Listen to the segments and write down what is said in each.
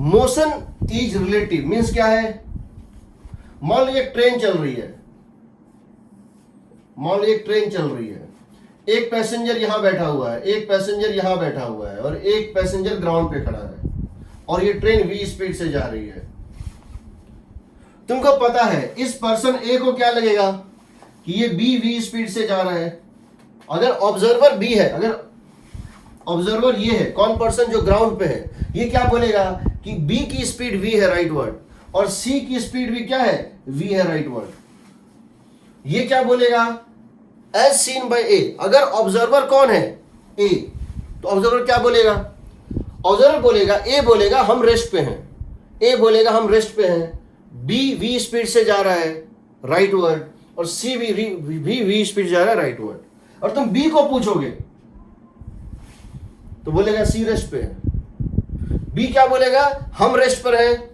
Motion is relative means क्या है? मान लीजिए ट्रेन चल रही है, मान लीजिए ट्रेन चल रही है, एक पैसेंजर यहां बैठा हुआ है, एक पैसेंजर यहां बैठा हुआ है और एक पैसेंजर ग्राउंड पे खड़ा है और ये ट्रेन v स्पीड से जा रही है। तुमको पता है इस पर्सन ए को क्या लगेगा कि ये b v स्पीड से जा रहा है। अगर ऑब्जर्वर b है, अगर ऑब्जर्वर ये है, कौन पर्सन जो ग्राउंड पे है, ये क्या बोलेगा कि b की स्पीड v है राइट वर्ड और c की स्पीड भी क्या है v है राइट वर्ड। ये क्या बोलेगा एज सीन बाय ए। अगर ऑब्जर्वर कौन है ए, तो ऑब्जर्वर क्या बोलेगा? ऑब्जर्वर बोलेगा, ए बोलेगा हम रेस्ट पे हैं, ए बोलेगा हम रेस्ट पे हैं, बी वी स्पीड से जा रहा है राइट वर्ड और सी भी वी स्पीड जा रहा है राइट वर्ड। और तुम बी को पूछोगे तो बोलेगा सी रेस्ट पे है। बी क्या बोलेगा? हम रेस्ट पर हैं,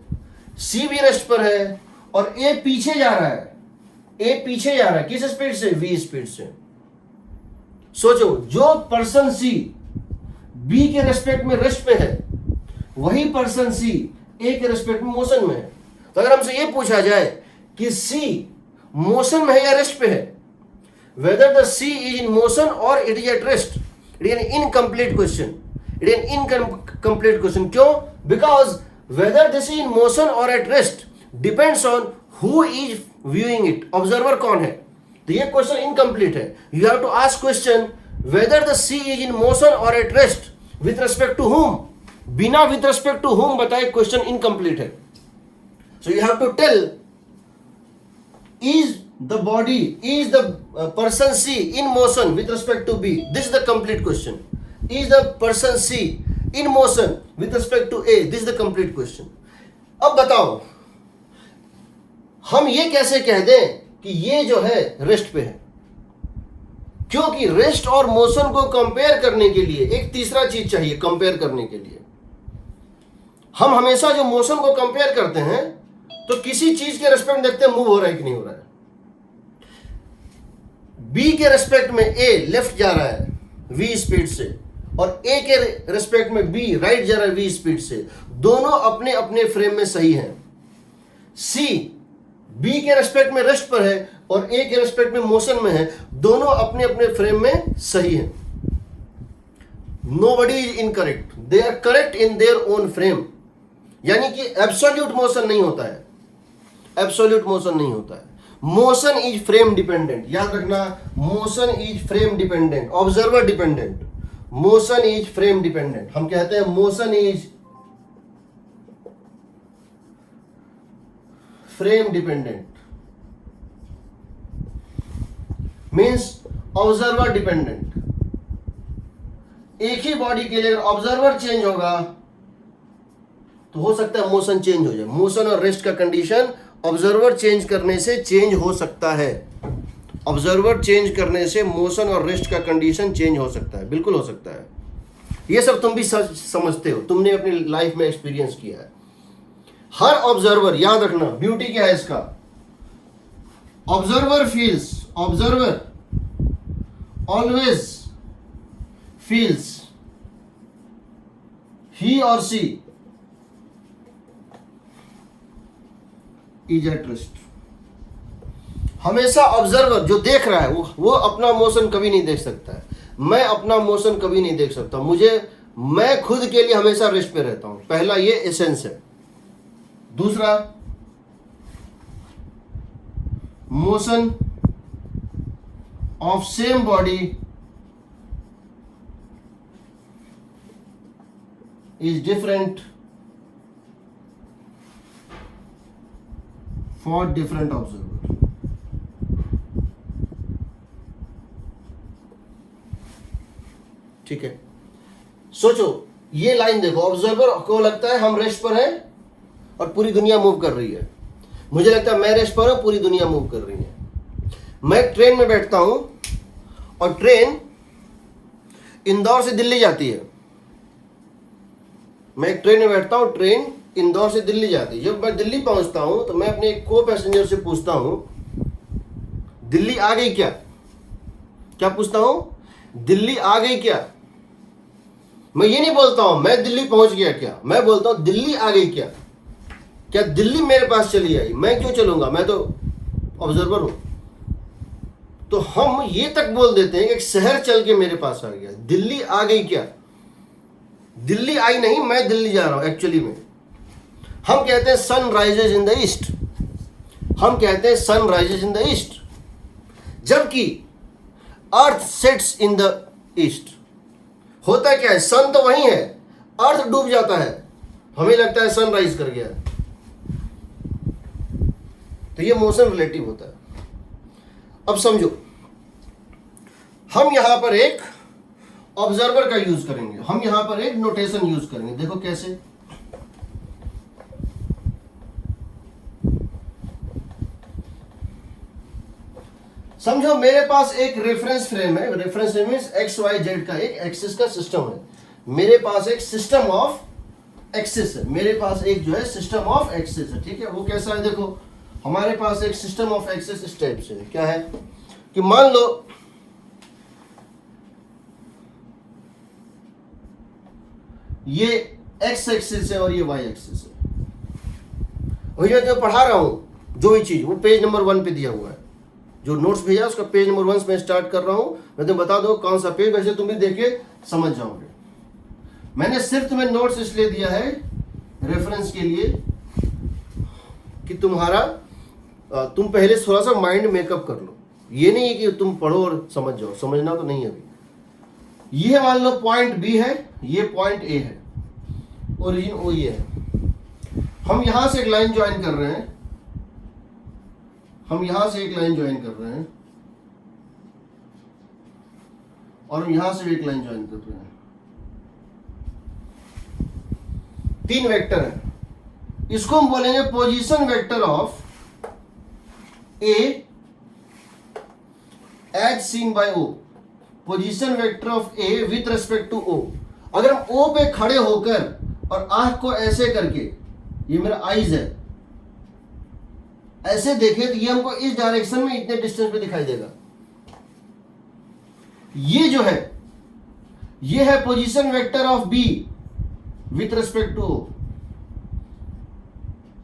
सी भी रेस्ट पर है और ए पीछे जा रहा है, ए पीछे जा रहा है किस स्पीड से? वी स्पीड से। सोचो, जो पर्सन सी बी के रेस्पेक्ट में रेस्ट पे है वही पर्सन सी ए के रेस्पेक्ट में मोशन में है। तो अगर हमसे ये पूछा जाए कि सी मोशन में है या रेस्ट पे है, whether the C is in motion or it is at rest, it is an incomplete question. It is an incomplete question. क्यों? Because whether this is in motion or at rest depends on who is viewing it. Observer कौन है? तो ये question incomplete है। You have to ask question whether the C is in motion or at rest with respect to whom. बिना with respect to whom बताए question incomplete है। So you have to tell is the body, is the person C in motion with respect to B. This is the complete question. Is the person C in motion with respect to A? This is the complete question. अब बताओ हम ये कैसे कह दें कि ये जो है रेस्ट पे है? क्योंकि रेस्ट और मोशन को कंपेयर करने के लिए एक तीसरा चीज चाहिए। कंपेयर करने के लिए हम हमेशा जो मोशन को कंपेयर करते हैं तो किसी चीज के रेस्पेक्ट में देखते हैं मूव हो रहा है कि नहीं हो रहा है। बी के रेस्पेक्ट में ए लेफ्ट जा रहा है वी स्पीड से और ए के रेस्पेक्ट में बी राइट जा रहा है वी स्पीड से। दोनों अपने अपने फ्रेम में सही हैं। सी बी के रेस्पेक्ट में रेस्ट पर है और ए के रेस्पेक्ट में मोशन में है। दोनों अपने अपने फ्रेम में सही हैं। Nobody is incorrect, they are correct in their own frame. यानी कि एब्सोल्यूट मोशन नहीं होता है, एब्सोल्यूट मोशन नहीं होता है। Motion is frame dependent. याद रखना, motion is frame dependent, observer dependent. Motion is frame dependent. हम कहते हैं motion is frame dependent, means observer dependent. एक ही बॉडी के लिए अगर ऑब्जर्वर चेंज होगा तो हो सकता है मोशन चेंज हो जाए। मोशन और रेस्ट का कंडीशन ऑब्जर्वर चेंज करने से चेंज हो सकता है। ऑब्जर्वर चेंज करने से मोशन और रेस्ट का कंडीशन चेंज हो सकता है, बिल्कुल हो सकता है। ये सब तुम भी समझते हो, तुमने अपनी लाइफ में एक्सपीरियंस किया है। हर ऑब्जर्वर, याद रखना ब्यूटी क्या है इसका, observer feels, observer always feels he or she is at rest. हमेशा ऑब्जर्वर जो देख रहा है वो अपना मोशन कभी नहीं देख सकता है। मैं अपना मोशन कभी नहीं देख सकता। मैं खुद के लिए हमेशा रेस्ट पे रहता हूं। पहला ये एसेंस है। दूसरा, motion of same body is different for different observer. ठीक है, सोचो ये लाइन देखो, ऑब्जर्वर को लगता है हम रेस्ट पर हैं और पूरी दुनिया मूव कर रही है। मुझे लगता है मैं रेस्ट पर हूं, पूरी दुनिया मूव कर रही है। मैं ट्रेन में बैठता हूं और ट्रेन इंदौर से दिल्ली जाती है। मैं एक ट्रेन में बैठता हूं, ट्रेन इंदौर से दिल्ली जाती है। जब मैं दिल्ली पहुंचता हूं तो मैं अपने को पैसेंजर से पूछता हूं दिल्ली आ गई क्या? क्या पूछता हूं? दिल्ली आ गई क्या? मैं ये नहीं बोलता हूं मैं दिल्ली पहुंच गया क्या, मैं बोलता हूं दिल्ली आ गई क्या, क्या दिल्ली मेरे पास चली आई, मैं क्यों चलूंगा, मैं तो ऑब्जर्वर हूं। तो हम ये तक बोल देते हैं कि एक शहर चल के मेरे पास आ गया, दिल्ली आ गई क्या, दिल्ली आई नहीं, मैं दिल्ली जा रहा हूं एक्चुअली में। हम कहते हैं sun rises in the east, हम कहते हैं sun rises in the east, जबकि earth sets in the east. होता क्या है, सन तो वही है, अर्थ डूब जाता है, हमें लगता है सन राइज कर गया है। तो ये मोशन रिलेटिव होता है। अब समझो, हम यहां पर एक ऑब्जर्वर का यूज करेंगे, हम यहां पर एक नोटेशन यूज करेंगे। देखो कैसे, समझो मेरे पास एक रेफरेंस फ्रेम है, reference frame means X Y Z का एक एक्सिस का सिस्टम है, मेरे पास एक सिस्टम ऑफ एक्सिस है, मेरे पास एक जो है सिस्टम ऑफ एक्सिस है, ठीक है। वो कैसा है, देखो हमारे पास एक सिस्टम ऑफ एक्सिस इस टाइप से है। क्या है कि मान लो ये एक्स एक्सिस है और ये वाई एक्सिस है, वही मैं तो पढ़ा रहा हूं जो भी चीज, वो पेज नंबर 1 पे दिया हुआ है, जो नोट्स भेजा उसका पेज नंबर 1 में स्टार्ट कर रहा हूं, मैं तुम्हें बता दो कौन सा पेज, वैसे तुम भी देख के समझ जाओगे। मैंने सिर्फ तुम्हें नोट्स इसलिए दिया है रेफरेंस के लिए कि तुम पहले थोड़ा सा माइंड मेकअप कर लो, ये नहीं है कि तुम पढ़ो और समझ जाओ, समझना तो नहीं है अभी। ये मान लो पॉइंट बी है, ये पॉइंट ए है, ओरिजिन ओ ये है, हम यहां से एक लाइन ज्वाइन कर रहे हैं, हम यहां से एक लाइन ज्वाइन कर रहे हैं और हम यहां से एक लाइन ज्वाइन कर रहे हैं, 3 वेक्टर है, इसको हम बोलेंगे position vector of A as seen by O, position vector of A with respect to O. अगर हम ओ पे खड़े होकर और आंख को ऐसे करके, ये मेरा आईज है, ऐसे देखे तो ये हमको इस डायरेक्शन में इतने डिस्टेंस पे दिखाई देगा। ये जो है ये है position vector of B with respect to O.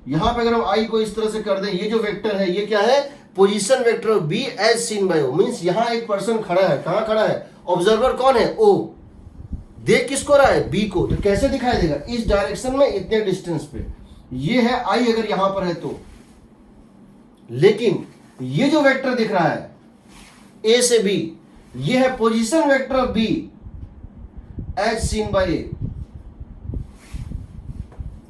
यहां पे अगर हम आई को इस तरह से कर दें, ये जो वेक्टर है ये क्या है, position vector of B as seen by O, means यहां एक पर्सन खड़ा है, कहां खड़ा है, ऑब्जर्वर कौन है, ओ, देख किसको रहा है, बी को, तो कैसे दिखाई देगा, इस डायरेक्शन में इतने डिस्टेंस पे। ये है आई अगर यहां पर है तो, लेकिन ये जो वेक्टर दिख रहा है ए से बी, ये है position vector of B as seen by A.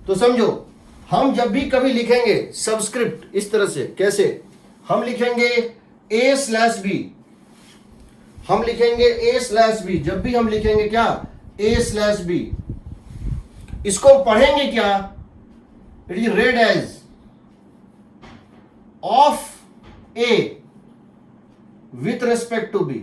तो समझो, हम जब भी कभी लिखेंगे सबस्क्रिप्ट इस तरह से, कैसे हम लिखेंगे ए स्लैश बी, हम लिखेंगे ए स्लैश बी, जब भी हम लिखेंगे क्या, ए स्लैश बी, इसको हम पढ़ेंगे क्या, it is read as of A with respect to B,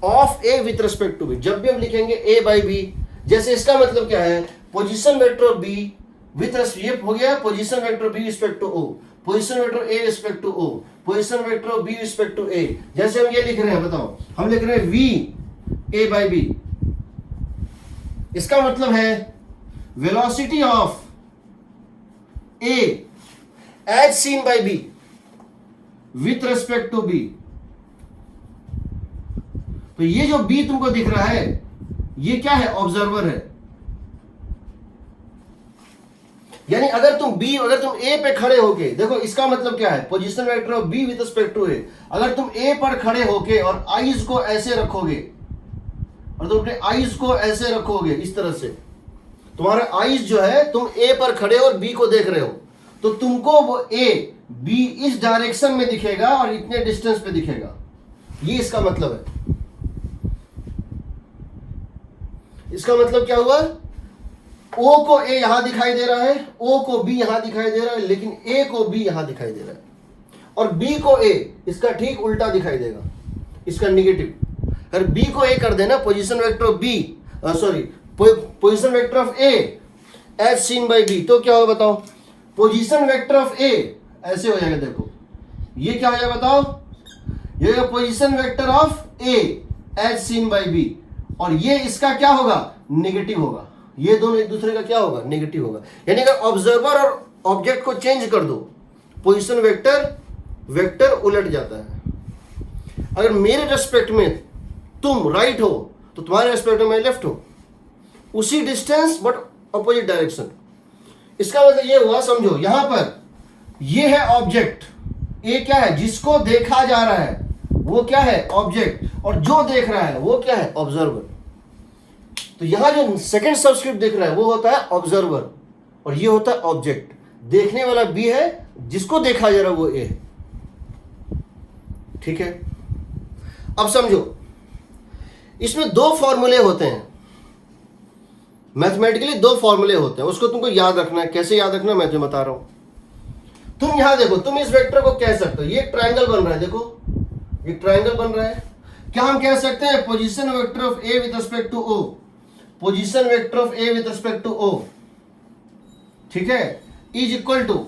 of A with respect to B. जब भी हम लिखेंगे ए बाई बी, जैसे इसका मतलब क्या है, position vector of B with, ये हो गया position vector B respect to O, position vector A respect to O, position vector of B respect to A. जैसे हम ये लिख रहे हैं, बताओ हम लिख रहे हैं वी ए बाई बी, इसका मतलब है velocity of A as seen by B with respect to B. तो ये जो बी तुमको दिख रहा है ये क्या है, ऑब्जर्वर है। यानी अगर तुम ए पे खड़े होके, देखो इसका मतलब क्या है, position vector of B with respect to A, अगर तुम ए पर खड़े होके और आईज को ऐसे रखोगे, और तुम अपने आईज को ऐसे रखोगे इस तरह से, तुम्हारा आईज जो है, तुम ए पर खड़े और बी को देख रहे हो, तो तुमको वो ए बी इस डायरेक्शन में दिखेगा और इतने डिस्टेंस पे दिखेगा, ये इसका मतलब है। इसका मतलब क्या हुआ, ओ को ए यहां दिखाई दे रहा है, ओ को बी यहां दिखाई दे रहा है, लेकिन ए को बी यहां दिखाई दे रहा है, और बी को ए, इसका ठीक उल्टा दिखाई देगा, इसका निगेटिव। अगर बी को ए कर देना, position vector of B, sorry position vector of A as seen by B, तो क्या होगा बताओ, पोजीशन वेक्टर ऑफ ए ऐसे हो जाएगा, देखो ये क्या हो जाएगा बताओ, ये position vector of A as seen by B, और ये इसका क्या होगा, नेगेटिव होगा। ये दोनों एक दूसरे का क्या होगा, नेगेटिव होगा। यानी कि ऑब्जर्वर और ऑब्जेक्ट को चेंज कर दो, पोजीशन वेक्टर उलट जाता है। अगर मेरे रेस्पेक्ट में तुम राइट हो तो तुम्हारे रेस्पेक्ट में मैं लेफ्ट हूं, उसी डिस्टेंस बट अपोजिट डायरेक्शन। इसका मतलब ये हुआ, समझो यहां पर ये है ऑब्जेक्ट, ये क्या है, जिसको देखा जा रहा है वो क्या है, ऑब्जेक्ट, और जो देख रहा है वो क्या है, ऑब्जर्वर। तो यहां जो सेकंड सबस्क्रिप्ट दिख रहा है वो होता है ऑब्जर्वर और ये होता है ऑब्जेक्ट। देखने वाला बी है, जिसको देखा जा रहा है वो ए है। ठीक है, अब समझो इसमें दो फॉर्मूले होते हैं, मैथमेटिकली दो फॉर्मूले होते हैं, उसको तुमको याद रखना है। कैसे याद रखना मैं तुम्हें बता रहा हूं। तुम यहां देखो, तुम इस वेक्टर को कह सकते हो, ये ट्रायंगल बन रहा है, देखो ये ट्रायंगल बन रहा है। क्या हम कह सकते हैं, position vector of A with respect to O, position vector of A with respect to O, ठीक है, इज इक्वल टू,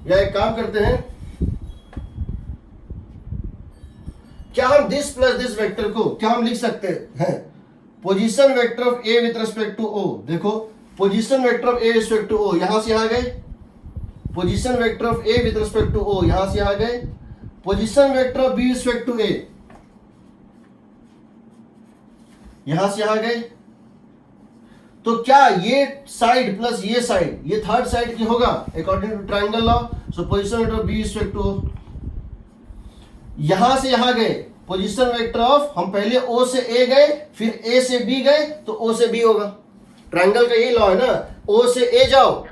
या एक काम करते हैं, क्या हम दिस प्लस दिस वेक्टर को क्या हम लिख सकते हैं, position vector of A with respect to O. देखो position vector of A respect to O, यहां से यहां गए, position vector of A with respect to O, यहां से यहां गए, position vector of B respect to A, यहां से यहां गए। तो क्या ये साइड प्लस ये साइड, ये थर्ड साइड की होगा according to triangle law. So position vector of B respect to O, यहां से यहां गए, पोजीशन वेक्टर ऑफ, हम पहले ओ से ए गए फिर ए से बी गए तो ओ से बी होगा। ट्रायंगल का यही लॉ है ना, ओ से ए जाओ,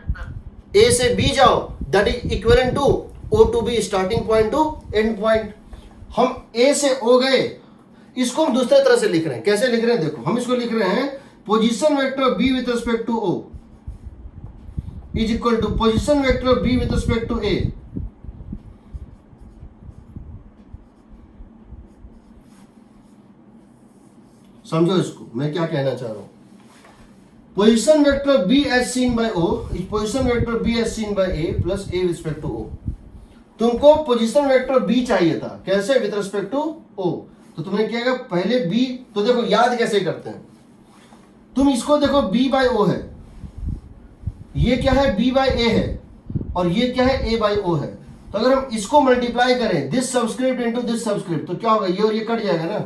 ए से बी जाओ, that is equivalent to O to B, starting point to end point. हम ए से ओ गए, इसको हम दूसरे तरह से लिख रहे हैं। कैसे लिख रहे हैं, देखो हम इसको लिख रहे हैं, position vector of B with respect to O is equal to position vector of B with respect to A. समझो इसको मैं क्या कहना चाह रहा हूं। Position vector B as seen by O is position vector B as seen by A plus A respect to O. तुमको position vector B चाहिए था, कैसे, विद रिस्पेक्ट टू ओ। तो तुमने क्या किया, पहले बी, तो देखो याद कैसे करते हैं, तुम इसको देखो बी बाय ओ है, ये क्या है, बी बाय ए है, और ये क्या है, ए बाय ओ है। तो अगर हम इसको मल्टीप्लाई करें, this subscript into this subscript, तो क्या होगा, ये और ये कट जाएगा ना।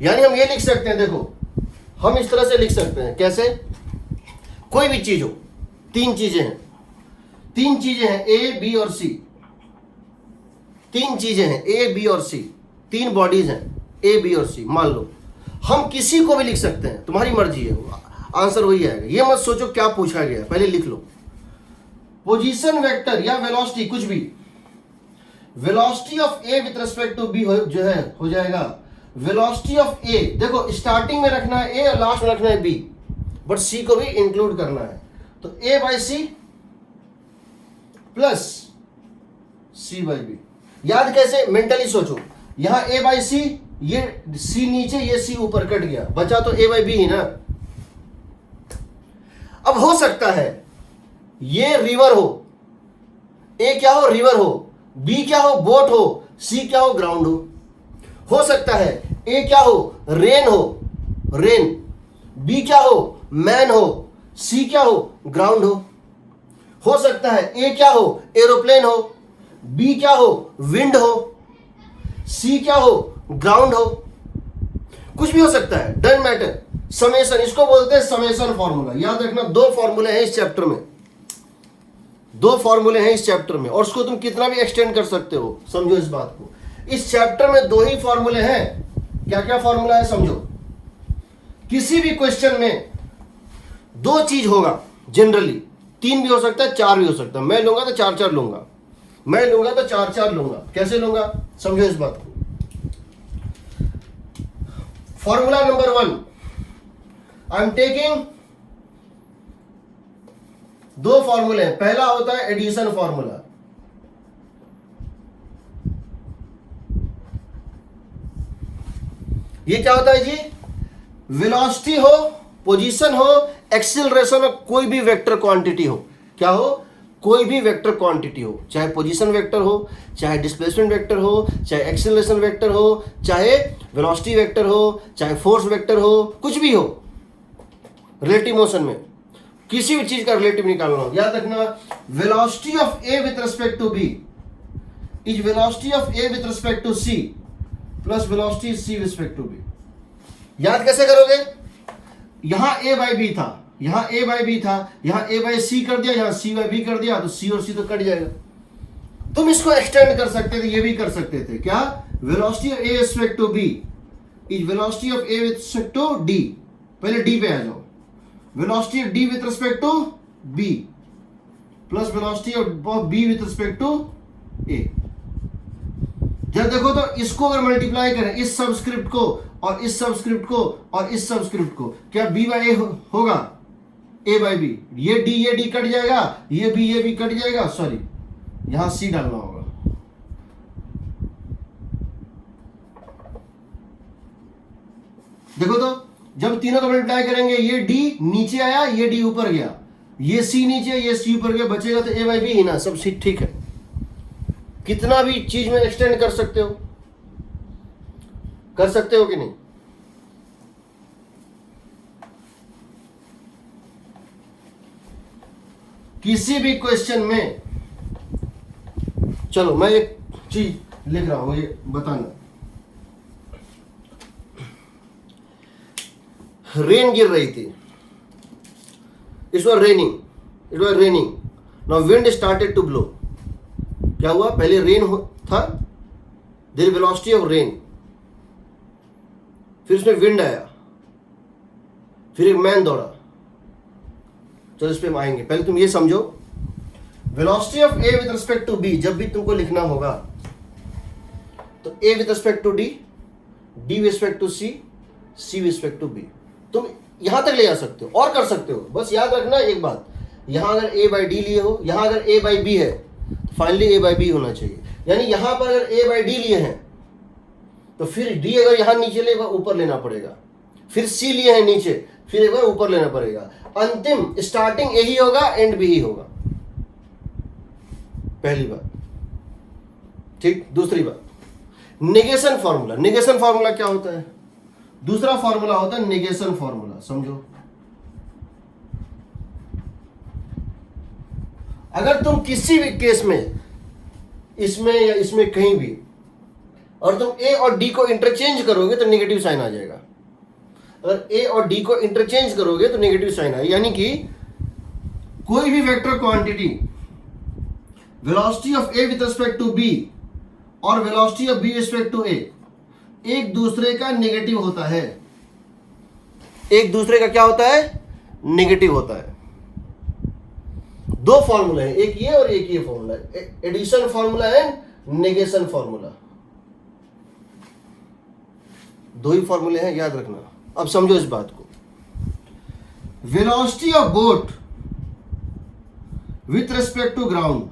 यानी हम ये लिख सकते हैं, देखो हम इस तरह से लिख सकते हैं, कैसे, कोई भी चीज हो, तीन चीजें हैं ए बी और सी, तीन चीजें हैं ए बी और सी, तीन बॉडीज हैं ए बी और सी। मान लो हम किसी को भी लिख सकते हैं, तुम्हारी मर्जी है, आंसर वही आएगा। ये मत सोचो क्या पूछा गया है, पहले लिख लो। पोजीशन वेक्टर या वेलोसिटी, कुछ भी, velocity of A with respect to B जो है हो जाएगा वेलोसिटी ऑफ ए। देखो स्टार्टिंग में रखना है ए और लास्ट में रखना है बी, बट सी को भी इंक्लूड करना है। तो A by C plus C by B. याद कैसे, मेंटली सोचो, यहां ए बाई सी, ये सी नीचे, ये सी ऊपर, कट गया, बचा तो ए बाई बी ही ना। अब हो सकता है ये रिवर हो, ए क्या हो, रिवर हो, बी क्या हो, बोट हो, सी क्या हो, ग्राउंड हो सकता है ए क्या हो, रेन हो, रेन, बी क्या हो, मैन हो, सी क्या हो, ग्राउंड हो सकता है ए क्या हो, एरोप्लेन हो, बी क्या हो, विंड हो, सी क्या हो, ग्राउंड हो, कुछ भी हो सकता है, डजंट मैटर। समेशन, इसको बोलते हैं समेशन फॉर्मूला। याद रखना, दो फॉर्मूले हैं इस चैप्टर में, दो फॉर्मूले हैं इस चैप्टर में, और उसको तुम कितना भी एक्सटेंड कर सकते हो। समझो इस बात को, इस चैप्टर में दो ही फॉर्मूले हैं। क्या क्या फॉर्मूला है, समझो। किसी भी क्वेश्चन में दो चीज होगा जनरली, तीन भी हो सकता है, चार भी हो सकता है। मैं लूंगा तो चार चार लूंगा, मैं लूंगा तो चार चार लूंगा। कैसे लूंगा, समझो इस बात को। Formula number 1, I am taking, दो फॉर्मूले हैं। पहला होता है एडिशन फॉर्मूला, ये क्या होता है जी, वेलोसिटी हो, पोजीशन हो, एक्सीलरेशन हो, कोई भी वेक्टर क्वांटिटी हो, क्या हो, कोई भी वेक्टर क्वांटिटी हो, चाहे पोजीशन वेक्टर हो, चाहे डिस्प्लेसमेंट वेक्टर हो, चाहे एक्सेलरेशन वेक्टर हो, चाहे वेलोसिटी वेक्टर हो, चाहे फोर्स वेक्टर हो, कुछ भी हो रिलेटिव मोशन में, किसी भी चीज का रिलेटिव निकालना हो, याद रखना velocity of A with respect to B is velocity of A with respect to C plus velocity C with respect to B. याद कैसे करोगे? यहां ए बाई बी था, यहां ए बाई बी था, यहां ए बाई सी कर दिया, यहां सी बाई बी कर दिया, तो सी और सी तो कट जाएगा। तुम इसको एक्सटेंड कर सकते थे, ये भी कर सकते थे। क्या? Velocity of A respect to B is velocity of A with respect to D. पहले डी पे आ जाओ, velocity of D with respect to B plus velocity of B with respect to A. जब देखो तो इसको अगर मल्टीप्लाई करें, इस सबस्क्रिप्ट को और इस सबस्क्रिप्ट को और इस सबस्क्रिप्ट को, क्या बी बाई ए होगा? ए बाई बी। ये डी कट जाएगा, ये भी कट जाएगा, सॉरी यहां सी डालना होगा। देखो तो जब तीनों को मल्टीप्लाई करेंगे, ये डी नीचे आया, ये डी ऊपर गया, ये सी नीचे, ये सी ऊपर गया, बचेगा तो ए बाई बी ही ना, सब ठीक है। कितना भी चीज में एक्सटेंड कर सकते हो, कर सकते हो कि नहीं? किसी भी क्वेश्चन में, चलो मैं एक चीज लिख रहा हूं, ये बताना। रेन गिर रही थी, it was raining, now wind started to blow. क्या हुआ? पहले रेन था, देयर वेलोसिटी ऑफ रेन, फिर उसमें विंड आया, फिर एक मैन दौड़ा। चलो इस पे हम आएंगे, पहले तुम ये समझो velocity of A with respect to B. जब भी तुमको लिखना होगा तो A with respect to D, D with respect to C, C with respect to B. तुम यहां तक ले जा सकते हो और कर सकते हो। बस याद रखना एक बात, यहां अगर ए बाई डी लिए हो, यहां अगर ए बाई बी है, फाइनली ए बाई बी होना चाहिए। यानी यहां पर अगर ए बाई डी लिए हैं तो फिर डी अगर यहां नीचे लेगा ऊपर लेना पड़ेगा, फिर सी लिए हैं नीचे, फिर एक बार ऊपर लेना पड़ेगा। अंतिम स्टार्टिंग ए ही होगा, एंड बी ही होगा। पहली बात, ठीक। दूसरी बात, नेगेशन फॉर्मूला। नेगेशन फॉर्मूला क्या होता है? दूसरा फॉर्मूला होता है नेगेशन फॉर्मूला, समझो। अगर तुम किसी भी केस में, इसमें या इसमें कहीं भी, और तुम ए और डी को इंटरचेंज करोगे तो नेगेटिव साइन आ जाएगा। अगर ए और डी को इंटरचेंज करोगे तो नेगेटिव साइन आएगा। यानी कि कोई भी vector quantity, velocity of A with respect to B और velocity of B with respect to A, एक दूसरे का नेगेटिव होता है। एक दूसरे का क्या होता है? नेगेटिव होता है। दो फॉर्मूला है, एक ये और एक ये फॉर्मूला है, addition formula and negation formula. दो ही फॉर्मूले हैं, याद रखना। अब समझो इस बात को। Velocity of boat with respect to ground,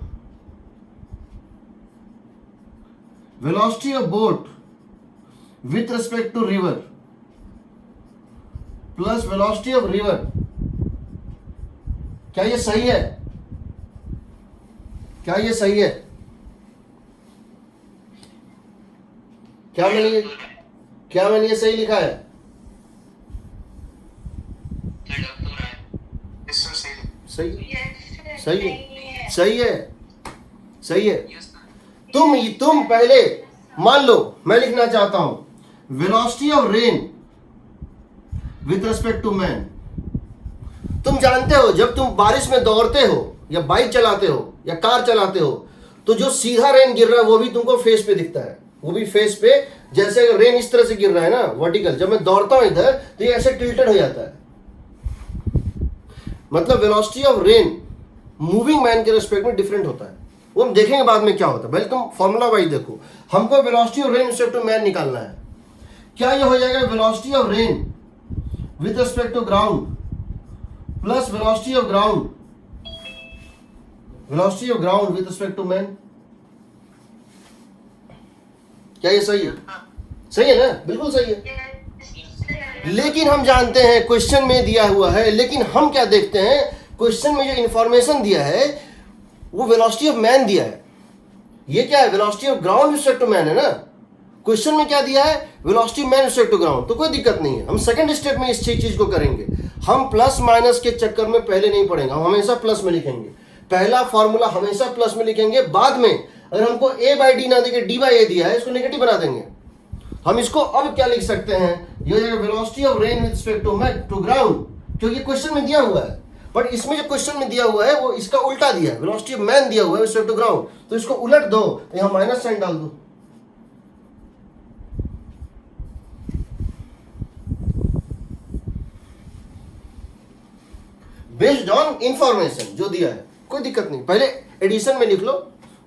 velocity of boat with respect to river plus velocity of river, क्या ये सही है? क्या ये सही है? क्या मैंने ये सही लिखा है? सही है। तुम पहले मान लो, मैं लिखना चाहता हूं velocity of rain with respect to man. तुम जानते हो जब तुम बारिश में दौड़ते हो या बाइक चलाते हो या कार चलाते हो तो जो सीधा रेन गिर रहा है वो भी तुमको फेस पे दिखता है, वो भी फेस पे। जैसे अगर रेन इस तरह से गिर रहा है ना वर्टिकल, जब मैं दौड़ता हूं इधर तो ये ऐसे टिल्टेड हो जाता है। मतलब velocity of rain moving man के रिस्पेक्ट में डिफरेंट होता है। वो हम देखेंगे बाद में क्या होता है। पहले तुम फॉर्मूला वाइज देखो। हमको velocity of rain respect to man निकालना है। क्या ये हो जाएगा? Velocity of rain with respect to ground plus velocity of ground with respect to man. क्या ये सही है? सही है ना? बिल्कुल सही है। लेकिन हम जानते हैं क्वेश्चन में दिया हुआ है, लेकिन हम क्या देखते हैं, क्वेश्चन में जो इंफॉर्मेशन दिया है वो वेलोसिटी ऑफ मैन दिया है, ये क्या है, velocity of ground respect to man है ना। क्वेश्चन में क्या दिया है, velocity man respect to ground, तो कोई दिक्कत नहीं है, हम सेकंड स्टेप में इस चीज को करेंगे। हम प्लस माइनस के चक्कर में पहले नहीं पढ़ेंगे, हम हमेशा प्लस में लिखेंगे, पहला फॉर्मूला हमेशा प्लस में लिखेंगे, बाद में अगर हमको a बाई डी ना देके d बाई ए दिया है, इसको नेगेटिव बना देंगे। हम इसको अब क्या लिख सकते हैं, ये velocity of rain with respect to ground, क्योंकि क्वेश्चन में दिया हुआ है, बट इसमें जो क्वेश्चन में दिया हुआ है वो इसका उल्टा दिया है, वेलोसिटी ऑफ मैन दिया हुआ है रिस्पेक्ट टू ग्राउंड, तो इसको उलट दो, तो यहां माइनस साइन डाल दो। बेस्ड ऑन इंफॉर्मेशन जो दिया है, कोई दिक्कत नहीं, पहले एडिशन में लिख लो,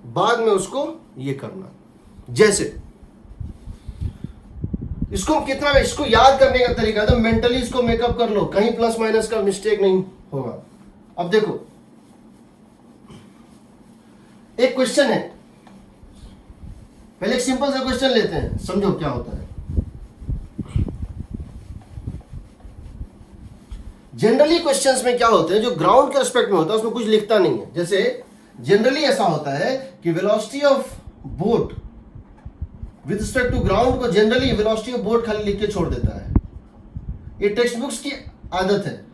बाद में उसको ये करना। जैसे इसको कितना, इसको याद करने का तरीका तो मेंटली इसको मेकअप कर लो, कहीं प्लस माइनस का मिस्टेक नहीं होगा। अब देखो एक क्वेश्चन है, पहले एक सिंपल सा क्वेश्चन लेते हैं, समझो क्या होता है। जनरली क्वेश्चंस में क्या होते हैं, जो ग्राउंड के रिस्पेक्ट में होता है उसमें कुछ लिखता नहीं है। जैसे जनरली ऐसा होता है कि velocity of boat with respect to ground को जनरली वेलोसिटी ऑफ बोट खाली लिख के छोड़ देता है, ये टेक्स्ट बुक्स की आदत है।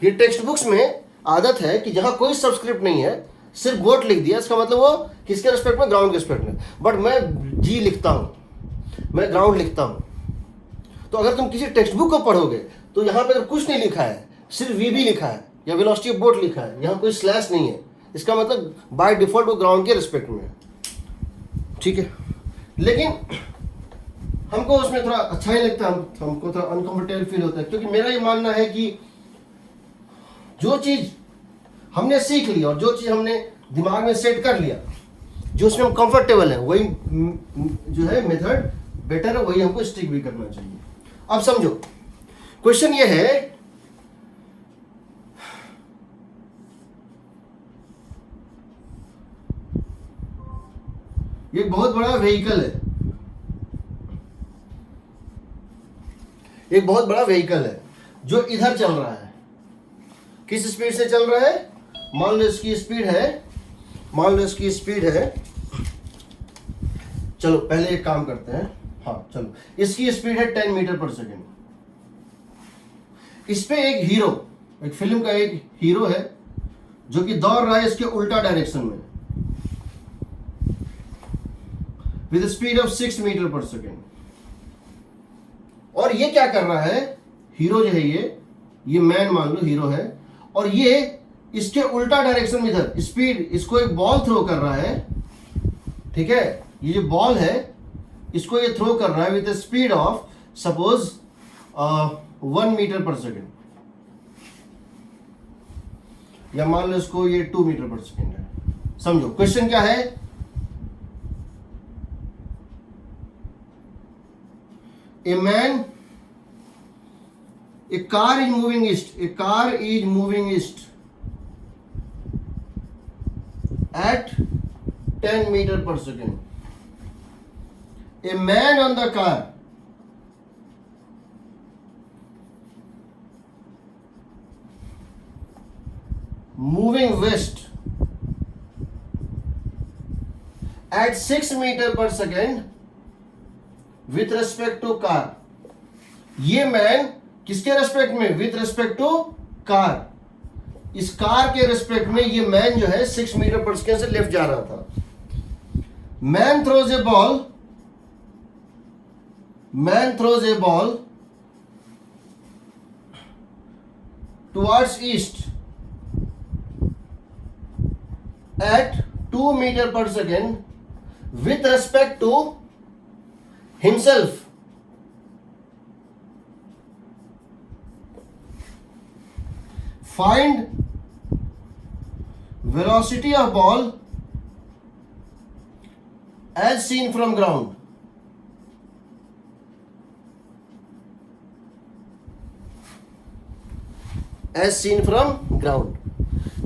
ये टेक्स्ट बुक्स में आदत है कि जहां कोई सबस्क्रिप्ट नहीं है, सिर्फ बोट लिख दिया, इसका मतलब वो किसके रिस्पेक्ट में, ग्राउंड के रिस्पेक्ट में। बट मैं जी लिखता हूं, मैं ग्राउंड लिखता हूं, तो अगर तुम किसी टेक्स्ट बुक को पढ़ोगे तो यहां पे अगर कुछ नहीं लिखा है, सिर्फ वीबी लिखा है या वेलोसिटी ऑफ बोट लिखा है, यहां कोई स्लैश नहीं है, इसका मतलब बाय डिफॉल्ट वो ग्राउंड के रिस्पेक्ट में है, ठीक है। लेकिन हमको उसमें थोड़ा अच्छा ही लगता है, हमको थोड़ा अनकंफर्टेबल फील होता है, क्योंकि मेरा ये मानना है कि जो चीज हमने सीख ली और जो चीज हमने दिमाग में सेट कर लिया, जो उसमें हम कंफर्टेबल है, वही जो है मेथड बेटर है, वही हमको स्टिक भी करना चाहिए। अब समझो क्वेश्चन ये है, ये बहुत बड़ा व्हीकल है, एक बहुत बड़ा व्हीकल है जो इधर चल रहा है, किस स्पीड से चल रहा है, मान लो इसकी स्पीड है, मान लो इसकी स्पीड है, चलो पहले एक काम करते हैं, हाँ चलो, इसकी स्पीड है 10 मीटर पर सेकेंड। इस पे एक हीरो, एक फिल्म का एक हीरो है जो कि दौड़ रहा है इसके उल्टा डायरेक्शन में with speed of 6 metre per second. और ये क्या कर रहा है, हीरो जो है ये मैन मान लो हीरो है, और ये इसके उल्टा डायरेक्शन में इधर स्पीड, इसको एक बॉल थ्रो कर रहा है, ठीक है, ये जो बॉल है इसको ये थ्रो कर रहा है with speed of suppose 1 metre per second, या मान लो इसको ये 2 मीटर पर सेकेंड है। समझो क्वेश्चन क्या है, a car is moving east at 10 meter per second. A man on the car moving west at 6 meter per second with respect to car. ये man किसके रेस्पेक्ट में, विथ रेस्पेक्ट टू कार, इस car के respect में ये man जो है 6 metre per second से लेफ्ट जा रहा था। Man throws a ball towards east at 2 metre per second with respect to himself. Find velocity of ball as seen from ground. As seen from ground.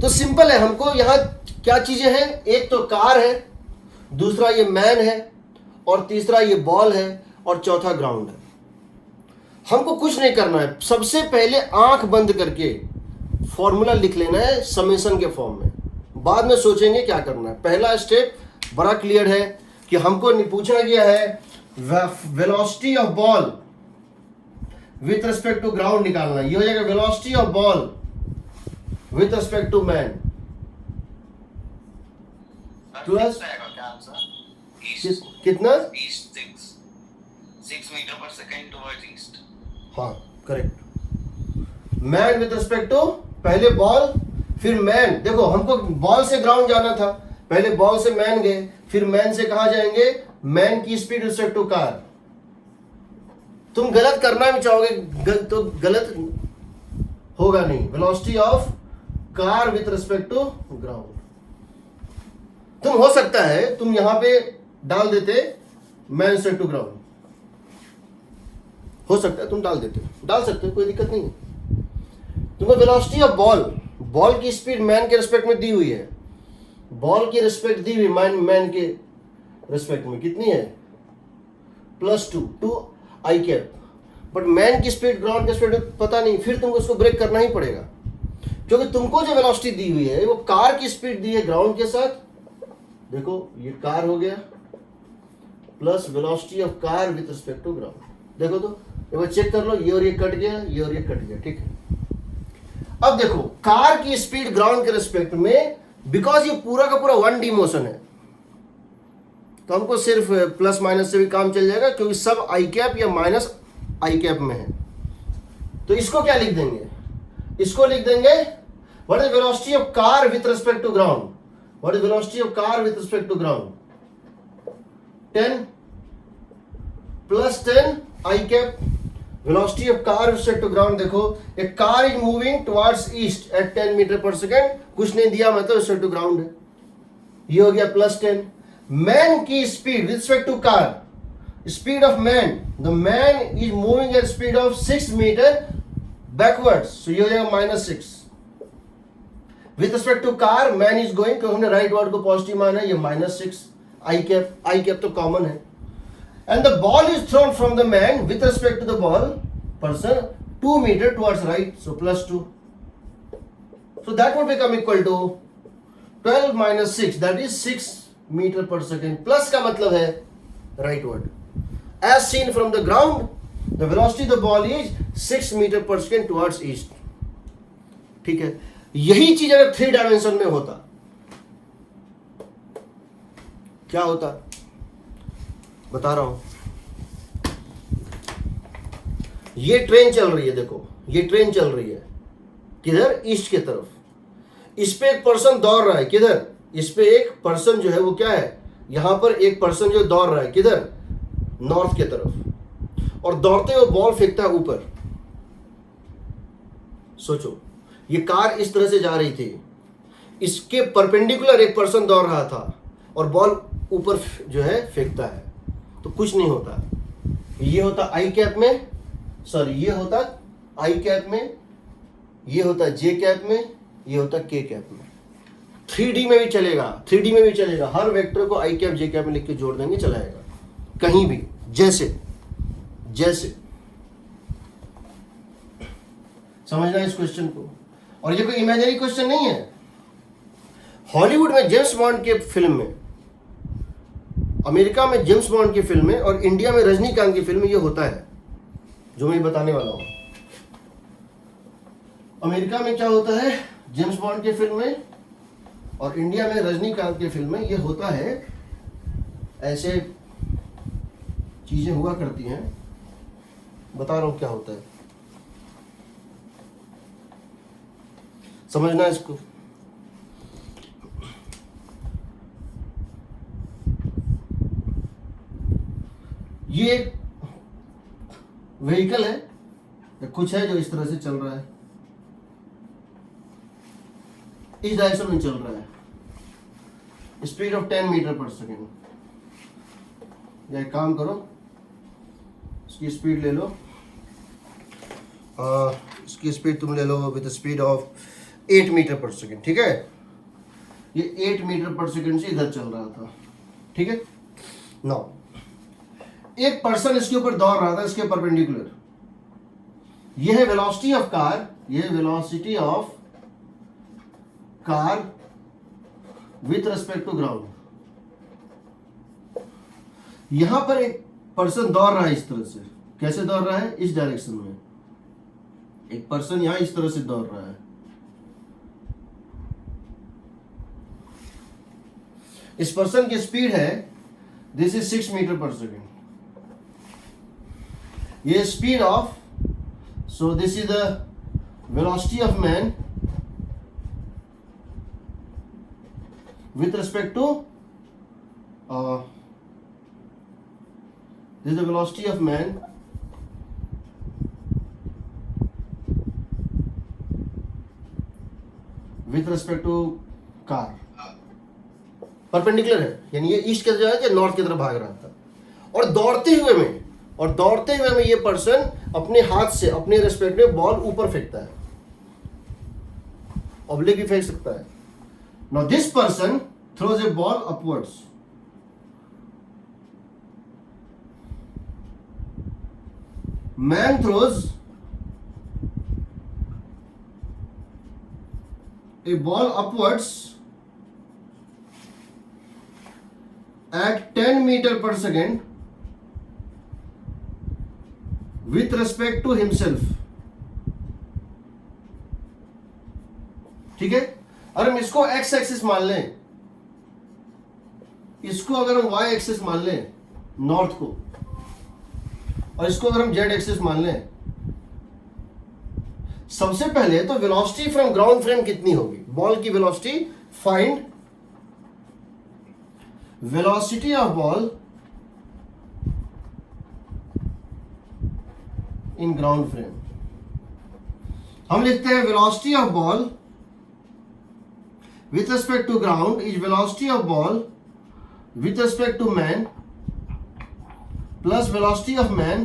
तो simple है, हमको यहां क्या चीजें हैं, एक तो कार है, दूसरा ये मैन है, और तीसरा ये बॉल है, और चौथा ग्राउंड है। हमको कुछ नहीं करना है, सबसे पहले आंख बंद करके फॉर्मूला लिख लेना है समेशन के फॉर्म में, बाद में सोचेंगे क्या करना है। पहला स्टेप बड़ा क्लियर है कि हमको पूछा गया है velocity of ball with respect to ground निकालना। ये हो जाएगा velocity of ball with respect to man plus कितना 6 metre per second towards east. हाँ correct. Man with respect to पहले बॉल फिर मैन। देखो हमको बॉल से ग्राउंड जाना था, पहले बॉल से मैन गए, फिर मैन से कहां जाएंगे, मैन की स्पीड रिस्पेक्ट टू कार। तुम गलत करना भी चाहोगे तो गलत होगा नहीं। Velocity of car with respect to ground. तुम हो सकता है तुम यहां पे डाल देते मैन रिस्पेक्ट टू ग्राउंड, हो सकता है तुम डाल सकते हो, कोई दिक्कत नहीं है। तुम्हें वेलोसिटी ऑफ बॉल की स्पीड मैन के रिस्पेक्ट में दी हुई है, बॉल की रिस्पेक्ट दी हुई मैन के रिस्पेक्ट में कितनी है +2 आई कैप। बट मैन की स्पीड ग्राउंड के स्पीड में पता नहीं, फिर तुमको उसको ब्रेक करना ही पड़ेगा, क्योंकि तुमको जो वेलोसिटी दी हुई है वो कार की स्पीड दी है ग्राउंड के साथ। देखो ये कार हो गया plus velocity of car with respect to ground. देखो तो एक बार चेक कर लो, ये और ये कट गया, ये और ये कट गया, ठीक है। अब देखो कार की स्पीड ग्राउंड के रिस्पेक्ट में, बिकॉज ये पूरा का पूरा 1D मोशन है, तो हमको सिर्फ प्लस माइनस से भी काम चल जाएगा, क्योंकि सब आई कैप या माइनस आई कैप में है। तो इसको क्या लिख देंगे, इसको लिख देंगे what is velocity of car with respect to ground. What is velocity of car with respect to ground 10 + 10 i cap. Velocity of car with respect to ground, देखो a car is moving towards east at 10 metre per second, कुछ नहीं दिया मतलब respect to ground है, ये हो गया +10। Man की speed with respect to car, speed of man, the man is moving at speed of 6 metre backwards, so ये हो जाएगा -6। With respect to car man is going, क्योंकि हमने राइट वर्ड को पॉजिटिव माना है, ये -6 आई कैप तो कॉमन है। And the ball is thrown from the man with respect to the ball person 2 meter towards right, so +2. So that would become equal to 12 minus 6, that is 6 meter per second. Plus का मतलब है right word. As seen from the ground, the velocity of the ball is 6 meter per second towards east. ठीक है, यही चीज अगर 3 dimension में होता क्या होता बता रहा हूं। ये ट्रेन चल रही है, देखो ये ट्रेन चल रही है किधर, ईस्ट की तरफ। इस पे एक पर्सन दौड़ रहा है किधर, इस पे एक पर्सन जो है वो क्या है, यहां पर एक पर्सन जो दौड़ रहा है किधर, नॉर्थ की तरफ, और दौड़ते हुए बॉल फेंकता है ऊपर। सोचो ये कार इस तरह से जा रही थी, इसके परपेंडिकुलर एक पर्सन दौड़ रहा था और बॉल ऊपर जो है फेंकता है, तो कुछ नहीं होता। ये होता आई कैप में, सॉरी ये होता आई कैप में, ये होता जे कैप में, ये होता के कैप में। 3D में भी चलेगा, 3D में भी चलेगा, हर वेक्टर को आई कैप जे कैप में लिख के जोड़ देंगे, चलाएगा कहीं भी, जैसे जैसे समझना इस क्वेश्चन को। और ये कोई इमेजिनरी क्वेश्चन नहीं है। हॉलीवुड में जेम्स बॉन्ड के फिल्म में, अमेरिका में जेम्स बॉन्ड की फिल्म में, और इंडिया में रजनीकांत की फिल्म में ये होता है जो मैं बताने वाला हूं। अमेरिका में क्या होता है जेम्स बॉन्ड की फिल्म में, और इंडिया में रजनीकांत की फिल्म में ये होता है, ऐसे चीजें हुआ करती हैं, बता रहा हूं क्या होता है, समझना इसको। ये एक व्हीकल है या कुछ है जो इस तरह से चल रहा है, इस डायरेक्शन में चल रहा है, speed of 10 metre per second. या एक काम करो, इसकी स्पीड ले लो, इसकी स्पीड तुम ले लो with speed of 8 metre per second, ठीक है। ये 8 मीटर पर सेकेंड से इधर चल रहा था, ठीक है। नाउ एक पर्सन इसके ऊपर दौड़ रहा था, इसके परपेंडिकुलर। यह है वेलोसिटी ऑफ कार, यह है velocity of car with respect to ground. यहां पर एक पर्सन दौड़ रहा है इस तरह से, कैसे दौड़ रहा है? इस डायरेक्शन में। एक पर्सन यहां इस तरह से दौड़ रहा है। इस पर्सन की स्पीड है, this is 6 metre per second. ये speed of, so this is the velocity of man with respect to this is the velocity of man with respect to car। Perpendicular है, यानी ये ईस्ट की तरफ जा रहा है, नॉर्थ की तरफ भाग रहा था। और दौड़ते हुए में ये पर्सन अपने हाथ से अपने रेस्पेक्ट में बॉल ऊपर फेंकता है, ऑब्लिक भी फेंक सकता है। Now this person throws a ball upwards. Man throws a ball upwards at 10 meter per second with respect to himself. ठीक है? और हम इसको एक्स एक्सिस मान लें, इसको अगर हम वाई एक्सिस मान लें नॉर्थ को, और इसको अगर हम जेड एक्सिस मान लें। सबसे पहले तो वेलोसिटी फ्रॉम ग्राउंड फ्रेम कितनी होगी? बॉल की velocity, find velocity of ball in ground frame. हम लिखते हैं velocity of ball with respect to ground is velocity of ball with respect to man plus velocity of man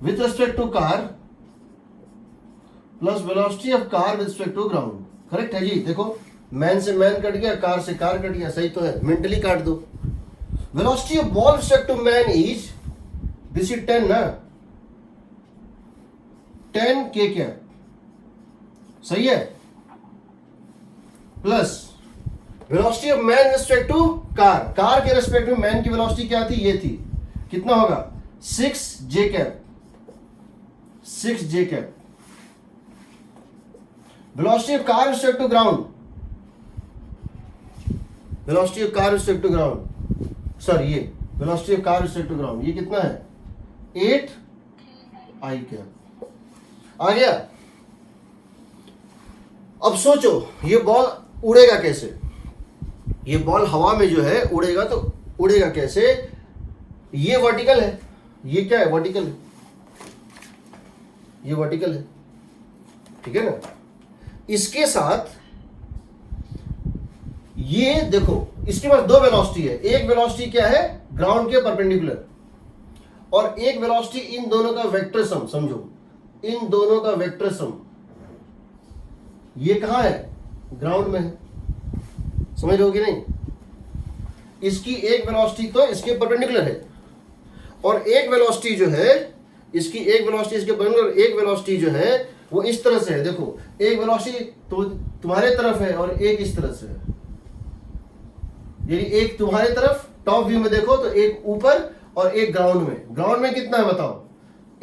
with respect to car plus velocity of car with respect to ground। Correct है जी? देखो, man से man cut गया, car से car cut गया, सही तो है, mentally काट दो। Velocity of ball with respect to man is, this is 10 ना, 10 k क्या, सही है, plus velocity of man respect to car, car के रिस्पेक्ट में मैन की वेलोसिटी क्या थी? ये थी, कितना होगा? 6 j cap, 6 j cap. Velocity of car respect to ground, velocity of car respect to ground, sorry ये velocity of car respect to ground, ये कितना है? 8 i कैप। आ गया? अब सोचो, ये बॉल उड़ेगा कैसे? ये बॉल हवा में जो है उड़ेगा, तो उड़ेगा कैसे? ये वर्टिकल है, ये क्या है? वर्टिकल है, ये वर्टिकल है, ठीक है ना? इसके साथ ये देखो, इसके पास दो वेलोसिटी है। एक वेलोसिटी क्या है? ग्राउंड के परपेंडिकुलर, और एक वेलोसिटी इन दोनों का वेक्टर सम। समझो, इन दोनों का वेक्टर सम। ये कहां है? ग्राउंड में है, समझ रहे हो कि नहीं? इसकी एक वेलोसिटी तो इसके परपेंडिकुलर है, और एक वेलोसिटी जो है, इसकी एक वेलोसिटी इसके परपेंडिकुलर, एक वेलोसिटी जो है वो इस तरह से है। देखो, एक वेलोसिटी तो तुम्हारे तरफ है और एक इस तरह से है, यानी एक तुम्हारे तरफ टॉप व्यू में देखो तो एक ऊपर और एक ग्राउंड में। ग्राउंड में कितना है बताओ?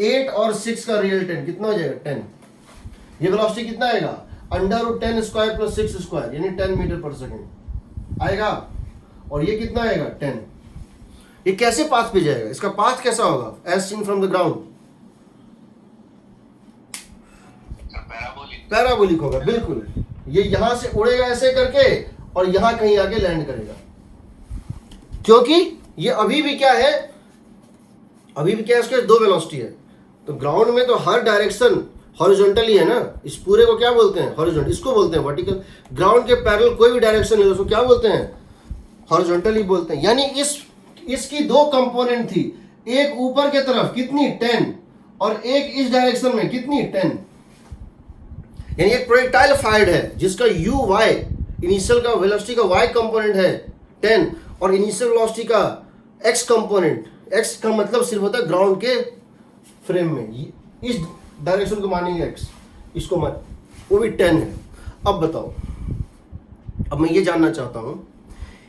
8 और 6 का रियल 10 कितना हो जाएगा? 10। ये वेलोसिटी कितना आएगा? √10 स्क्वायर प्लस 6 स्क्वायर, यानी 10 मीटर पर सेकेंड आएगा। और ये कितना आएगा? 10। ये कैसे पाथ पे जाएगा? इसका पाथ कैसा होगा? As seen from the ground, parabolic होगा, बिल्कुल। ये यहां से उड़ेगा ऐसे करके और यहां कहीं आके लैंड करेगा, क्योंकि ये अभी भी क्या है? अभी भी क्या है? इसके दो वेलोसिटी है। तो ग्राउंड में तो हर डायरेक्शन हॉरिजॉन्टली है ना, इस पूरे को क्या बोलते हैं? हॉरिजॉन्टल। इसको बोलते हैं वर्टिकल। ग्राउंड के पैरेलल कोई भी डायरेक्शन है उसको क्या बोलते हैं? हॉरिजॉन्टली बोलते हैं। यानी इसकी दो कंपोनेंट थी, एक ऊपर के तरफ कितनी? 10, और एक इस डायरेक्शन में कितनी? 10। यानी एक प्रोजेक्टाइल फायर्ड है जिसका यू वाई, इनिशियल का वेलोसिटी का वाई कंपोनेंट है 10, और इनिशियल वेलोसिटी का एक्स कंपोनेंट, एक्स का मतलब सिर्फ होता है ग्राउंड के फ्रेम में, इस डायरेक्शन को मानेंगे एक्स, इसको मान, वो भी 10 है। अब बताओ, अब मैं ये जानना चाहता हूं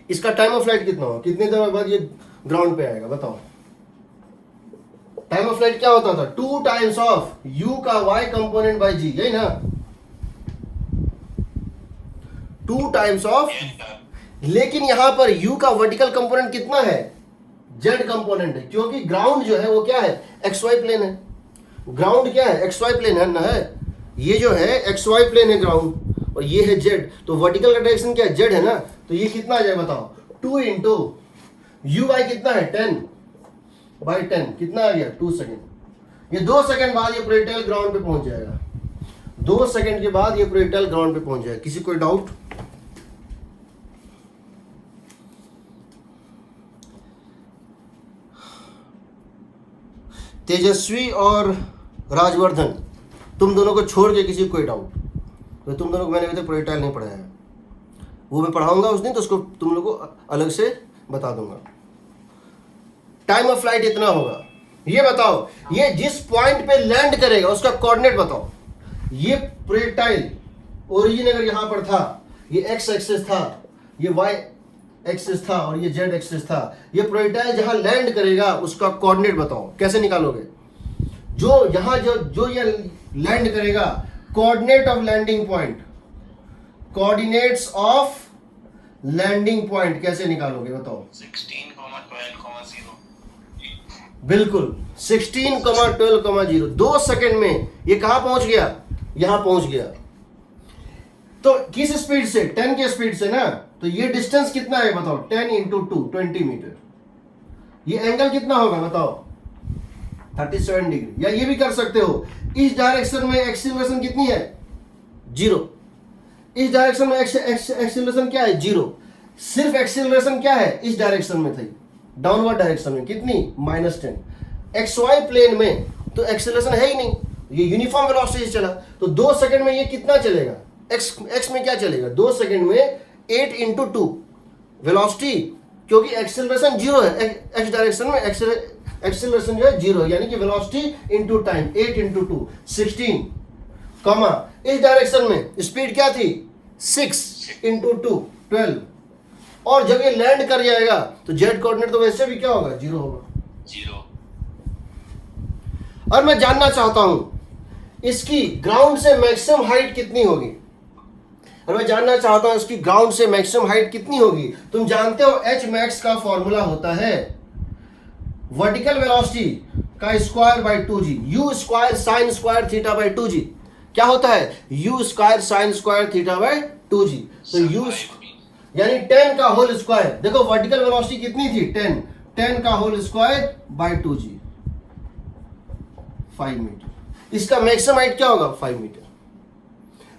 इसका टाइम ऑफ फ्लाइट कितना होगा, कितने देर बाद ये ग्राउंड पे आएगा, बताओ। टाइम ऑफ फ्लाइट क्या होता था, 2 टाइम्स ऑफ u का y कंपोनेंट बाय g, यही ना, 2 टाइम्स ऑफ, Yes, sir. लेकिन यहां पर u का वर्टिकल कंपोनेंट कितना है, z कंपोनेंट है, क्योंकि ग्राउंड जो है वो क्या है, xy प्लेन है। ग्राउंड क्या है, xy प्लेन है ना, है ये जो है xy प्लेन है ग्राउंड, और ये है z, तो वर्टिकल का डायरेक्शन क्या है, z है ना, तो ये कितना आ जाएगा बताओ, 2 इंटू यू बाई कितना है 10/10, कितना आ गया 2 सेकेंड। ये 2 सेकेंड बाद ये प्रोजेक्टाइल ग्राउंड पे पहुंच जाएगा, 2 सेकेंड के बाद ये प्रोजेक्टाइल ग्राउंड पे पहुंच जाएगा। किसी कोई डाउट? तेजस्वी और राजवर्धन, तुम दोनों को छोड़ के किसी को कोई डाउट? तो तुम दोनों को मैंने अभी तक प्रोजेक्टाइल नहीं पढ़ाया है, वो मैं पढ़ाऊंगा उस दिन, तो उसको तुम लोगों को अलग से बता दूंगा। टाइम ऑफ फ्लाइट इतना होगा। ये बताओ, ये जिस पॉइंट पे लैंड करेगा उसका कोऑर्डिनेट बताओ। ये प्रोजेक्टाइल ओरिजिन अगर यहां पर था, ये एक्स एक्सिस था, ये वाई एक्सिस था और ये जेड एक्सिस था, ये प्रोजेक्टाइल जहां लैंड करेगा उसका कोऑर्डिनेट बताओ, कैसे निकालोगे? जो यहां जो ये लैंड करेगा, coordinate of landing point, coordinates of landing point कैसे निकालोगे बताओ? 16, 12, 0. बिल्कुल 16, 12, 0, 2 सेकंड में ये कहां पहुंच गया, यहां पहुंच गया। तो किस स्पीड से, 10 के स्पीड से ना, तो ये डिस्टेंस कितना है बताओ, 10 इंटू 2, 20 मीटर। ये एंगल कितना होगा बताओ, 37 डिग्री। या ये भी कर सकते हो, इस डायरेक्शन में एक्सीलरेशन कितनी है, 0। इस डायरेक्शन में एक्सीलरेशन क्या है, 0। सिर्फ एक्सीलरेशन क्या है, इस डायरेक्शन में थी, डाउनवर्ड डायरेक्शन में कितनी, -10। XY प्लेन में तो एक्सीलरेशन है ही नहीं, ये यूनिफॉर्म वेलोसिटी से चला, तो 2 सेकंड में ये कितना चलेगा, x में क्या चलेगा, 2 सेकंड में 8 इंटू 2 वेलोसिटी, क्योंकि एक्सीलरेशन 0 है, x डायरेक्शन में एक्सीलरेशन जो है 0 है, यानी कि velocity into time, 8 into 2 16, comma इस डायरेक्शन में स्पीड क्या थी, 6 इंटू 2 12, और जब ये लैंड कर जाएगा तो जेड कोऑर्डिनेट तो वैसे भी क्या होगा, 0 होगा। 0. और मैं जानना चाहता हूं इसकी ग्राउंड से मैक्सिमम हाइट कितनी होगी, और मैं जानना चाहता हूं इसकी ग्राउंड से मैक्सिमम हाइट कितनी होगी। तुम जानते हो एच मैक्स का फॉर्मूला होता है वर्टिकल वेलोसिटी का square by 2g, U square sine square theta by 2g। क्या होता है, U square sine square theta by 2g। तो यू यानी 10 का होल स्क्वायर, देखो वर्टिकल वेलोसिटी कितनी थी, 10 का whole square by 2g, 5 metre. इसका मैक्सिमम हाइट क्या होगा, 5 मीटर।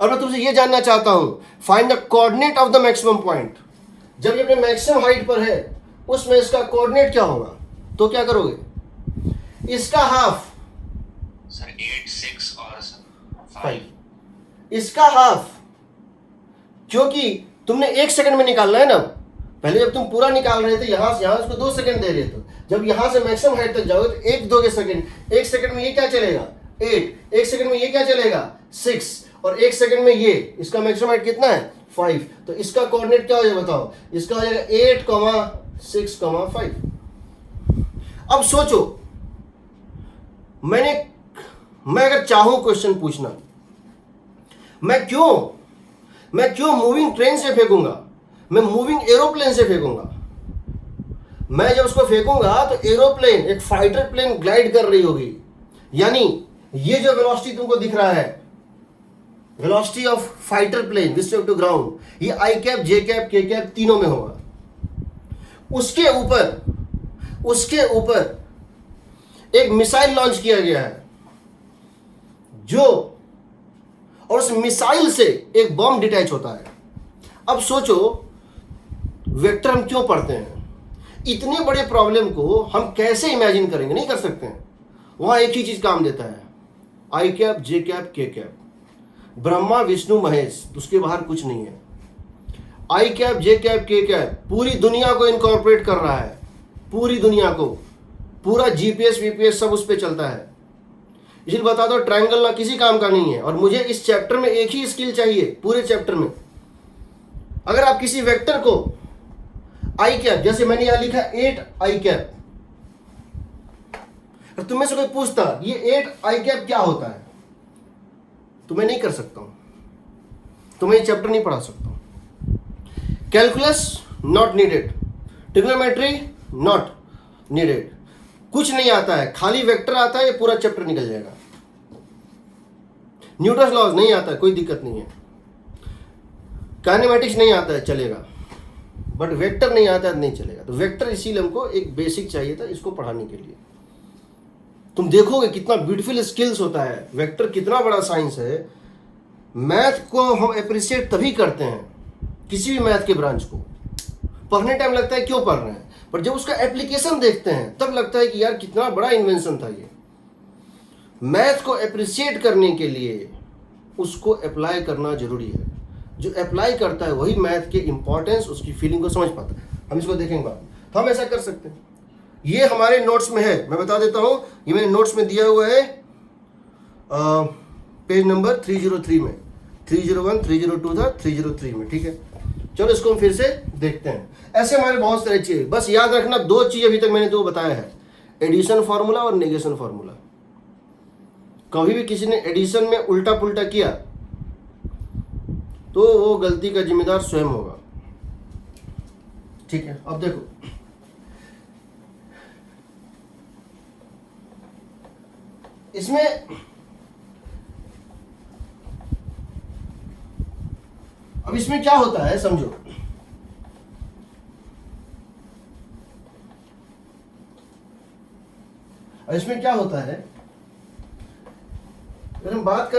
और मैं तुमसे ये जानना चाहता हूं, find the coordinate of the maximum point. जब ये अपने मैक्सिमम हाइट पर है, उसमें इसका कोऑर्डिनेट क्या होगा, तो क्या करोगे, इसका हाफ, Sir, 8, 6 और 5. इसका हाफ, क्योंकि तुमने 1 सेकंड में निकालना है ना, पहले जब तुम पूरा निकाल रहे थे यहां से उसको 2 सेकंड दे रहे थे, जब यहां से मैक्सिमम हाइट तक जाओगे तो 1 2 सेकंड, 1 सेकंड में ये क्या चलेगा 8, 1 सेकंड में ये क्या चलेगा 6, और 1 सेकंड में ये, इसका मैक्सिमम हाइट कितना है 5। तो इसका कोऑर्डिनेट क्या हो जाएगा बताओ, इसका हो जाएगा 8, 6, 5। अब सोचो, मैं अगर चाहूं क्वेश्चन पूछना, मैं क्यों मूविंग ट्रेन से फेंकूंगा, मैं मूविंग एरोप्लेन से फेंकूंगा। मैं जब उसको फेंकूंगा तो एरोप्लेन, एक फाइटर प्लेन ग्लाइड कर रही होगी, यानी ये जो वेलोसिटी तुमको दिख रहा है, velocity of fighter plane with respect to ground, ये I cap, J cap, K cap तीनों में होगा। उसके ऊपर एक मिसाइल लॉन्च किया गया है, और उस मिसाइल से एक बॉम्ब डिटैच होता है। अब सोचो, वेक्टर हम क्यों पढ़ते हैं, इतने बड़े प्रॉब्लम को हम कैसे इमेजिन करेंगे, नहीं कर सकते हैं। वहां एक ही चीज काम देता है, आई cap, J cap, K cap, Brahma Vishnu Mahesh, उसके बाहर कुछ नहीं है। आई cap, J cap, K cap पूरी दुनिया को इनकॉर्पोरेट कर रहा है, पूरी दुनिया को, पूरा जीपीएस वीपीएस सब उस पर चलता है। इसलिए बता दो ट्रायंगल ना किसी काम का नहीं है, और मुझे इस चैप्टर में एक ही स्किल चाहिए पूरे चैप्टर में। अगर आप किसी वेक्टर को आई कैप, जैसे मैंने यहां लिखा 8 आई कैप, और तुम्हें से कोई पूछता ये 8 आई कैप क्या होता है, तो मैं नहीं कर सकता हूं, तो मैं ये चैप्टर नहीं पढ़ा सकता हूं। Calculus not needed, trigonometry not needed, कुछ नहीं आता है, खाली वेक्टर आता है, ये पूरा चैप्टर निकल जाएगा। न्यूटन्स लॉज नहीं आता है, कोई दिक्कत नहीं है। काइनेमेटिक्स नहीं आता है, चलेगा, बट वेक्टर नहीं आता है, नहीं चलेगा। तो वेक्टर इसीलिए हमको एक बेसिक चाहिए था इसको पढ़ाने के लिए। तुम देखोगे कितना ब्यूटीफुल स्किल्स होता है, वेक्टर कितना बड़ा साइंस है। मैथ को हम अप्रिशिएट तभी करते हैं, किसी भी मैथ के ब्रांच को पढ़ने टाइम लगता है क्यों पढ़ रहे हैं, पर जब उसका एप्लीकेशन देखते हैं तब लगता है कि यार कितना बड़ा इन्वेंशन था ये। मैथ को अप्रिशिएट करने के लिए उसको अप्लाई करना जरूरी है। जो अप्लाई करता है वही मैथ के इंपॉर्टेंस, उसकी फीलिंग को समझ पाता है। हम इसको देखेंगे बाद में, तो हम ऐसा कर सकते हैं। ये हमारे नोट्स में है, मैं बता देता हूँ, ये मेरे नोट्स में दिया हुआ है पेज नंबर 303 में, 301, 302 था, 303 में, ठीक है। चलो इसको हम फिर से देखते हैं। ऐसे हमारे बहुत सारे चीज़, बस याद रखना 2 चीज़ अभी तक मैंने तो बताया है, एडिशन फार्मूला और नेगेशन फार्मूला। कभी भी किसी ने एडिशन में उल्टा पुल्टा किया तो वो गलती का जिम्मेदार स्वयं होगा, ठीक है। अब देखो, इसमें अब इसमें क्या होता है समझो। अब इसमें क्या होता है, अगर हम बात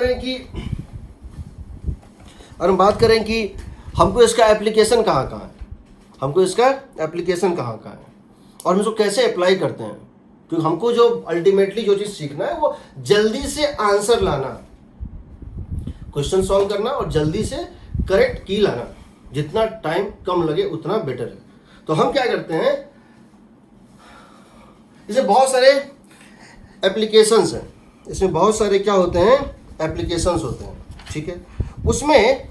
करें कि हमको इसका एप्लीकेशन कहाँ है, हमको इसका एप्लीकेशन कहाँ है और हम इसको कैसे अप्लाई करते हैं, क्योंकि हमको जो अल्टीमेटली जो चीज़ सीखना है वो जल्दी से आंसर लाना, क्वेश्चन सॉल्व करना और जल्दी से करेक्ट की लाना, जितना टाइम कम लगे उतना बेटर है। तो हम क्या करते हैं, इसे बहुत सारे एप्लीकेशंस हैं, इसमें बहुत सारे क्या होते हैं, एप्लीकेशंस होते हैं, ठीक है। उसमें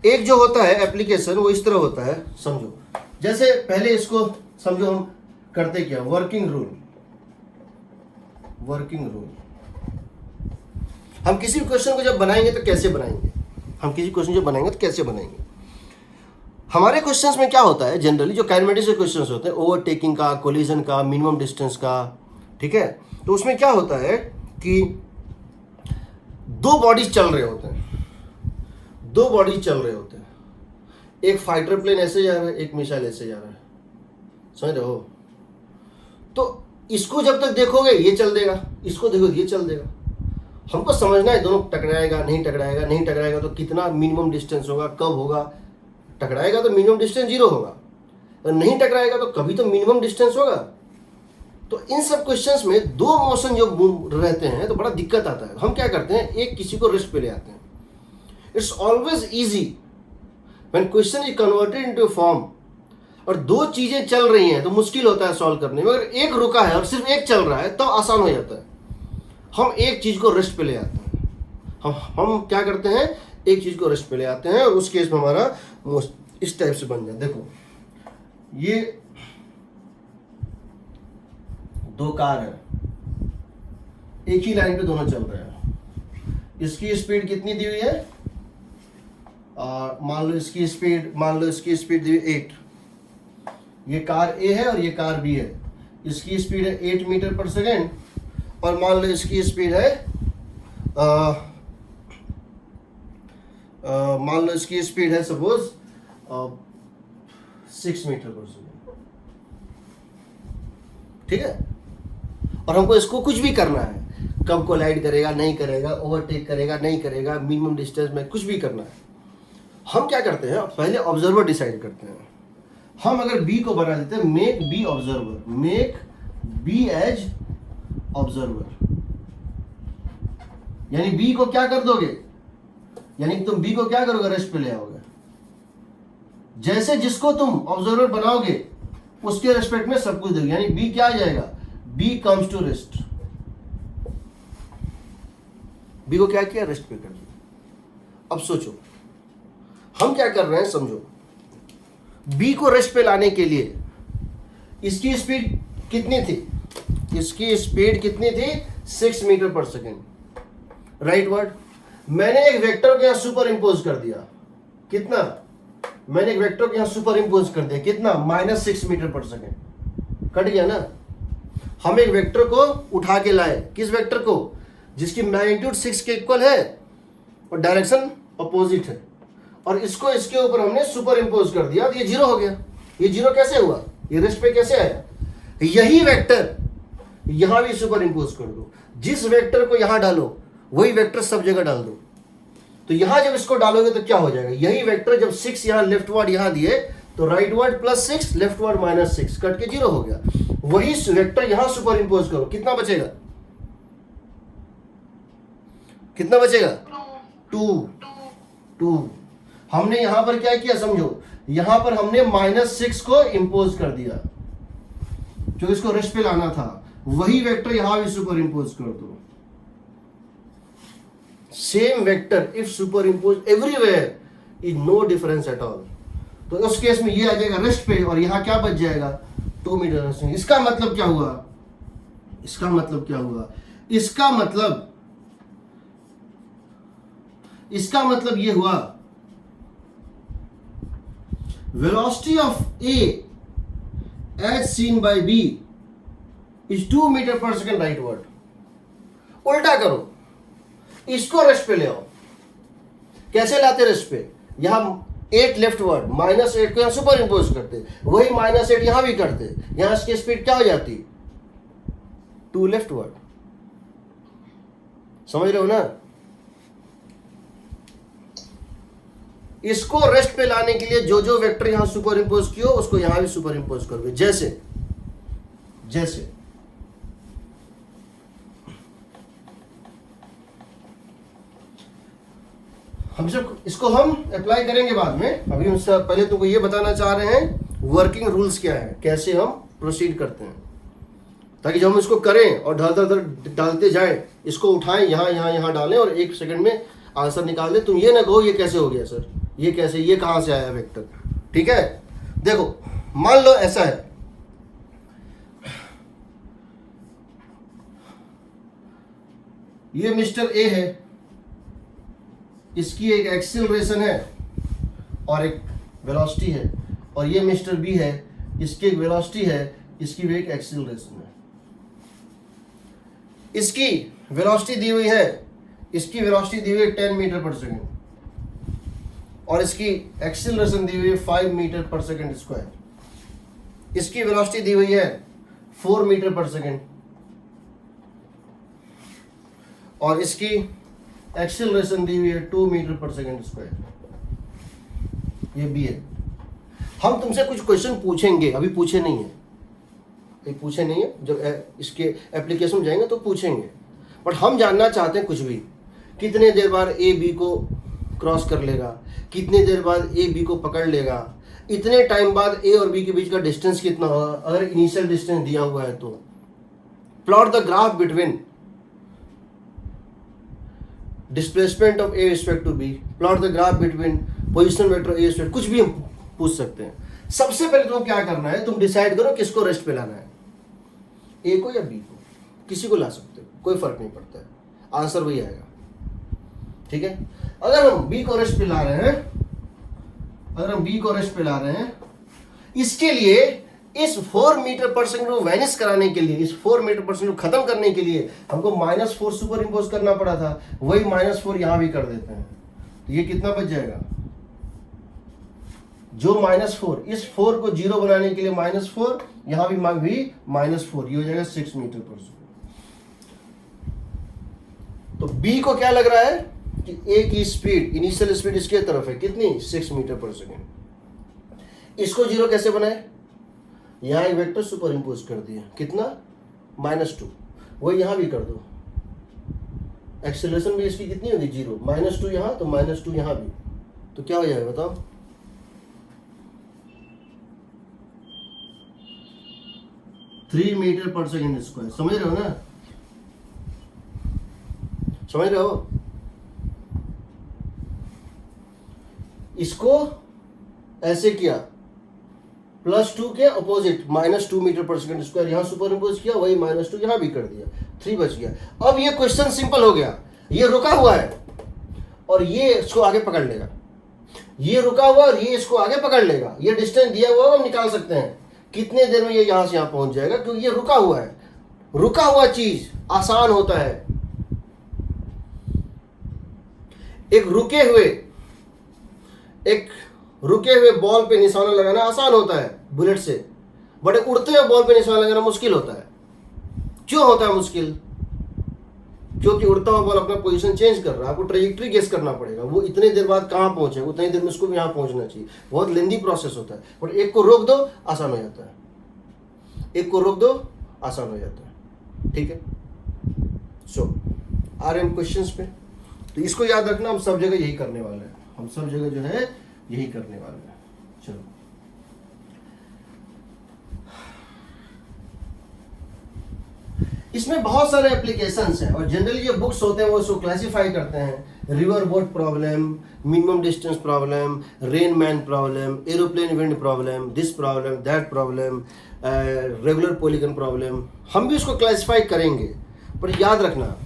एक जो होता है एप्लीकेशन वो इस तरह होता है, समझो, जैसे पहले इसको समझो हम करते क्या, वर्किंग रूल। हम किसी भी क्वेश्चन को जब बनाएंगे तो कैसे बनाएंगे, हमारे क्वेश्चंस में क्या होता है, जनरली जो काइनेमेटिक्स के क्वेश्चंस होते हैं, ओवरटेकिंग का, कोलिजन का, मिनिमम डिस्टेंस का, ठीक है। तो उसमें क्या होता है कि 2 बॉडीज चल रहे होते हैं, एक फाइटर प्लेन ऐसे जा रहा है, एक मिसाइल ऐसे जा रहा है, समझ रहे हो। तो इसको जब तक देखोगे ये चल देगा, इसको देखोगे ये चल देगा। हमको समझना है दोनों टकराएगा नहीं टकराएगा तो कितना मिनिमम डिस्टेंस होगा, कब होगा। टकराएगा तो मिनिमम डिस्टेंस 0 होगा, और नहीं टकराएगा तो कभी तो मिनिमम डिस्टेंस होगा। तो इन सब क्वेश्चंस में 2 मोशन जो रहते हैं तो बड़ा दिक्कत आता है। हम क्या करते हैं, एक किसी को रेस्ट पे ले आते हैं। It's always easy when question is converted into form, और 2 चीजें चल रही हैं तो मुश्किल होता है सॉल्व करने में। अगर एक रुका है और सिर्फ एक चल रहा है तो आसान हो जाता है। हम एक चीज को रेस्ट पे ले आते हैं, हम क्या करते हैं, एक चीज को रेस्ट पे ले आते हैं, और उस केस में हमारा इस टाइप से बन जाए। देखो ये 2 कार है, एक ही लाइन पे दोनों चल रहे हैं। इसकी स्पीड कितनी दी हुई है, मान लो इसकी स्पीड दी हुई 8। ये कार A है और ये कार B है। इसकी स्पीड है 8 मीटर पर सेकेंड, और मान लो इसकी स्पीड है मान लो इसकी स्पीड है सपोज 6 मीटर पर सेकेंड, ठीक है। और हमको इसको कुछ भी करना है, कब कोलाइड करेगा नहीं करेगा, ओवरटेक करेगा नहीं करेगा, मिनिमम डिस्टेंस में कुछ भी करना है। हम क्या करते हैं, पहले ऑब्जर्वर डिसाइड करते हैं। हम अगर बी को बना देते हैं make B observer, make B as observer, यानी बी को क्या कर दोगे, यानी तुम बी को क्या करोगे, रेस्ट पे ले आओगे। जैसे जिसको तुम ऑब्जर्वर बनाओगे उसके रेस्पेक्ट में सब कुछ दोगे, यानी बी क्या आ जाएगा, B comes to rest. B को क्या किया, रेस्ट पे कर दिया। अब सोचो हम क्या कर रहे हैं, समझो बी को रेस्ट पे लाने के लिए इसकी स्पीड कितनी थी, इसकी स्पीड कितनी थी, 6 metre per second, right word. मैंने एक वेक्टर को यहां सुपर इंपोज कर दिया, कितना, मैंने एक वेक्टर को यहां सुपर इंपोज कर दिया, कितना, -6 मीटर पर सेकेंड, कट गया ना। हम एक वेक्टर को उठा के लाए, किस वेक्टर को, जिसकी मैग्नीट्यूड 6 के इक्वल है और डायरेक्शन अपोजिट है, और इसको इसके ऊपर हमने सुपर इंपोज कर दिया, तो ये 0 हो गया। ये 0 कैसे हुआ, ये रेस्ट पे कैसे आया, यही वेक्टर यहां भी सुपर इंपोज कर दो, जिस वेक्टर को यहां डालो वही वेक्टर सब जगह डाल दो। तो यहां जब इसको डालोगे तो क्या हो जाएगा, यही वेक्टर जब 6 यहां लेफ्ट वर्ड यहां दिए तो right word +6 left word -6 cut के 0 हो गया। वही वेक्टर यहां सुपर इंपोज करो, कितना बचेगा, कितना बचेगा, 2। हमने यहां पर क्या किया समझो, यहां पर हमने -6 को इंपोज कर दिया, जो इसको रेस्ट पे लाना था, वही वेक्टर यहां भी सुपर इंपोज कर दो। Same vector if superimpose everywhere is no difference at all. तो उस केस में ये आ जाएगा रेस्ट पे और यहां क्या बच जाएगा, 2 मीटर। इसका मतलब क्या हुआ, इसका मतलब क्या हुआ, इसका मतलब ये हुआ velocity of A as seen by B is 2 metre per second, rightward. उल्टा करो, इसको रेस्ट पे ले आओ, कैसे लाते रेस्ट पे, यहां 8 लेफ्ट वर्ड, -8 को यहां सुपर इंपोज करते, वही -8 यहां भी करते, यहां इसकी स्पीड क्या हो जाती, 2 लेफ्ट वर्ड, समझ रहे हो ना। इसको रेस्ट पे लाने के लिए जो जो वेक्टर यहां सुपर इंपोज कियो उसको यहां भी सुपर इंपोज करोगे, जैसे हम सब इसको हम अप्लाई करेंगे बाद में। अभी उससे पहले तुमको ये बताना चाह रहे हैं वर्किंग रूल्स क्या है, कैसे हम प्रोसीड करते हैं, ताकि जब हम इसको करें और डालते जाएं, इसको उठाएं, यहाँ डालें और 1 सेकंड में आंसर निकाल दें। तुम ये ना कहो ये कैसे हो गया सर, ये कैसे, ये कहाँ से आया वेक्टर, ठीक है। देखो मान लो ऐसा है, ये मिस्टर ए है, इसकी एक एक्सीलरेशन है और एक वेलोसिटी है, और ये मिस्टर बी है, इसकी एक वेलोसिटी है, इसकी भी एक एक्सीलरेशन है। इसकी वेलोसिटी दी हुई है, इसकी वेलोसिटी दी हुई है 10 मीटर पर सेकेंड, और इसकी एक्सीलरेशन दी हुई है 5 मीटर पर सेकेंड स्क्वायर। इसकी वेलोसिटी दी हुई है 4 मीटर पर सेकेंड, और इसकी एक्सीलरेशन दी हुई है 2 मीटर पर सेकेंड स्क्वायर। ये भी है। हम तुमसे कुछ क्वेश्चन पूछेंगे, अभी पूछे नहीं है, जब इसके एप्लीकेशन में जाएंगे तो पूछेंगे, बट हम जानना चाहते हैं कुछ भी, कितने देर बाद ए बी को क्रॉस कर लेगा, कितनी देर बाद ए बी को पकड़ लेगा, इतने टाइम बाद ए और बी के बीच का डिस्टेंस कितना होगा, अगर इनिशियल डिस्टेंस दिया हुआ है तो plot the graph between displacement of A respect to B, plot the graph between position vector A respect, कुछ भी हम पूछ सकते हैं। सबसे पहले तुम क्या करना है, तुम डिसाइड करो किसको रेस्ट पे लाना है, ए को या बी को, किसी को ला सकते हो, कोई फर्क नहीं पड़ता है, आंसर वही आएगा, ठीक है। अगर हम बी को रेस्ट पे ला रहे हैं, इसके लिए इस 4 मीटर पर सेकंड को वैनिश कराने के लिए, इस 4 मीटर पर सेकंड को खत्म करने के लिए हमको -4 सुपर इंपोज करना पड़ा था, वही -4 यहां भी कर देते हैं, तो ये कितना बच जाएगा, जो -4, इस 4 को 0 बनाने के लिए -4, यहां भी -4, ये हो जाएगा 6 मीटर पर सेकंड। तो बी को क्या लग रहा है कि ए की स्पीड, इनिशियल स्पीड इसके तरफ है, कितनी, 6 मीटर पर सेकंड। इसको 0 कैसे बनाए, यहां एक वेक्टर सुपर इंपोज कर दिया, कितना, -2, वो यहां भी कर दो, एक्सेलरेशन भी इसकी कितनी होगी, 0, -2 यहां तो -2 यहां भी, तो क्या हो जाएगा बताओ, 3 मीटर पर सेकंड स्क्वायर। समझ रहे हो ना, समझ रहे हो। इसको ऐसे किया, +2 के opposite -2 metre per second square यहाँ सुपर इम्पोज किया, वही -2 यहाँ भी कर दिया, 3 बच गया। अब ये क्वेश्चन सिंपल हो गया, ये रुका हुआ है और ये इसको आगे पकड़ लेगा, ये रुका हुआ और ये इसको आगे पकड़ लेगा। ये डिस्टेंस दिया हुआ हम निकाल सकते हैं कितने देर में ये यहाँ से यहाँ पहुंच जाएगा, क्योंकि ये रुका हुआ है। रुका हुआ चीज आसान होता है, एक रुके हुए बॉल पे निशाना लगाना आसान होता है बुलेट से, बट एक उड़ते हुए बॉल पे निशाना लगाना मुश्किल होता है। क्यों होता है मुश्किल? क्योंकि उड़ता हुआ बॉल अपना पोजीशन चेंज कर रहा है, आपको ट्रेजेक्ट्री गेस करना पड़ेगा, वो इतने देर बाद कहाँ पहुंचे, उतनी देर में उसको भी यहाँ पहुंचना चाहिए। बहुत लेंदी प्रोसेस होता है, बट एक को रोक दो आसान हो जाता है, एक को रोक दो आसान हो जाता है। ठीक है, सो आ रहे हम क्वेश्चंस पे, तो इसको याद रखना, हम सब जगह यही करने वाले हैं, हम सब जगह जो है यही करने वाले हैं। चलो, इसमें बहुत सारे एप्लीकेशंस हैं और जनरली जो बुक्स होते हैं वो इसको क्लासिफाई करते हैं। River boat problem, minimum distance problem, rain man problem, aeroplane wind problem, this problem, that problem, regular polygon problem, हम भी इसको क्लासिफाई करेंगे। पर याद रखना,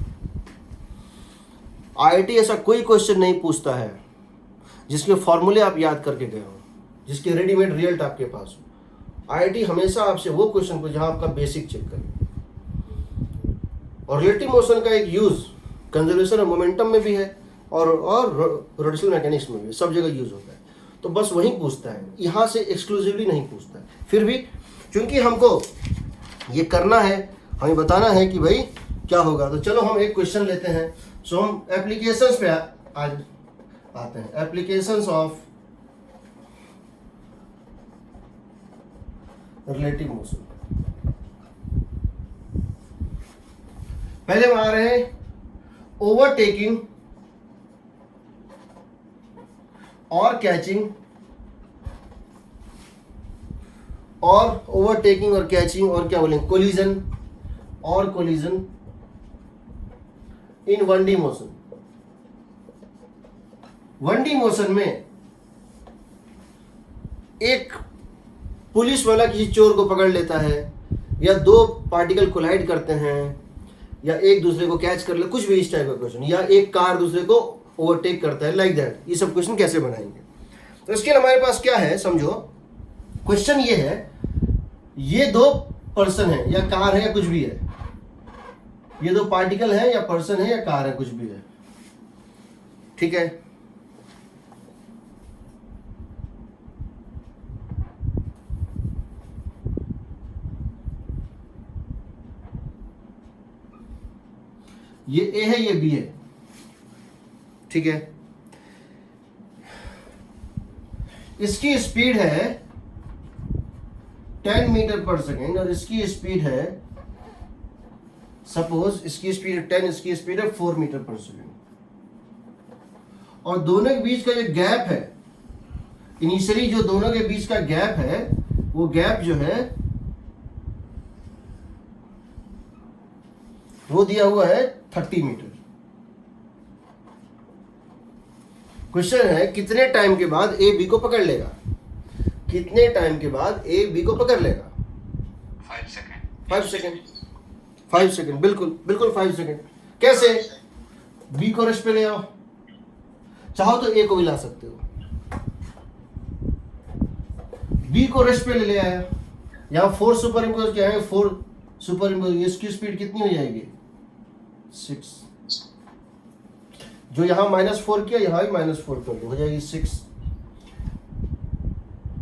आईआईटी ऐसा कोई क्वेश्चन नहीं पूछता है जिसके फॉर्मूले आप याद करके गए हो, जिसके रेडीमेड रिजल्ट आपके पास हो। आईआईटी हमेशा आपसे वो क्वेश्चन को जहां आपका बेसिक चेक करे। और रिलेटिव मोशन का एक यूज कंजर्वेशन ऑफ मोमेंटम में भी है और रोटेशनल मैकेनिक्स में भी, सब जगह यूज होता है। तो बस वही पूछता है, यहाँ से एक्सक्लूसिवली नहीं पूछता है। फिर भी चूंकि हमको ये करना है, हमें बताना है कि भाई क्या होगा, तो चलो हम एक क्वेश्चन लेते हैं। सो हम एप्लीकेशंस पे आज आते हैं, एप्लीकेशंस ऑफ रिलेटिव मोशन। पहले हम आ रहे हैं ओवरटेकिंग और कैचिंग, और ओवरटेकिंग और कैचिंग और क्या बोलेंगे, कोलिजन और कोलिजन इन 1D मोशन। 1D मोशन में एक पुलिस वाला किसी चोर को पकड़ लेता है, या दो पार्टिकल कोलाइड करते हैं, या एक दूसरे को कैच कर ले, कुछ भी इस टाइप का क्वेश्चन, या एक कार दूसरे को ओवरटेक करता है, लाइक दैट। ये सब क्वेश्चन कैसे बनाएंगे? तो इसके लिए हमारे पास क्या है, समझो। क्वेश्चन ये है, ये दो पर्सन है या कार है या कुछ भी है, ये दो पार्टिकल है या पर्सन है या कार है, कुछ भी है। ठीक है, ये ए है, ये बी है। ठीक है, इसकी स्पीड है 10 मीटर पर सेकेंड और इसकी स्पीड है, सपोज इसकी स्पीड 10, इसकी स्पीड है 4 मीटर पर सेकेंड। और दोनों के बीच का जो गैप है, इनिशियली जो दोनों के बीच का गैप है, वो गैप जो है वो दिया हुआ है 30 मीटर। क्वेश्चन है कितने टाइम के बाद ए बी को पकड़ लेगा, कितने टाइम के बाद ए बी को पकड़ लेगा? 5 सेकंड। 5 सेकंड, 5 सेकंड, बिल्कुल बिल्कुल 5 सेकंड। कैसे? बी को रेस्ट पे ले आओ, चाहो तो ए को भी ला सकते हो। बी को रेस्ट पे ले आया, यहाँ 4 सुपर इम्पोज किया है, 4 सुपर इम्पोज, इसकी स्पीड कितनी हो जाएगी? 6। जो यहाँ -4 किया, यहाँ भी -4 कर दो, हो जाएगी 6।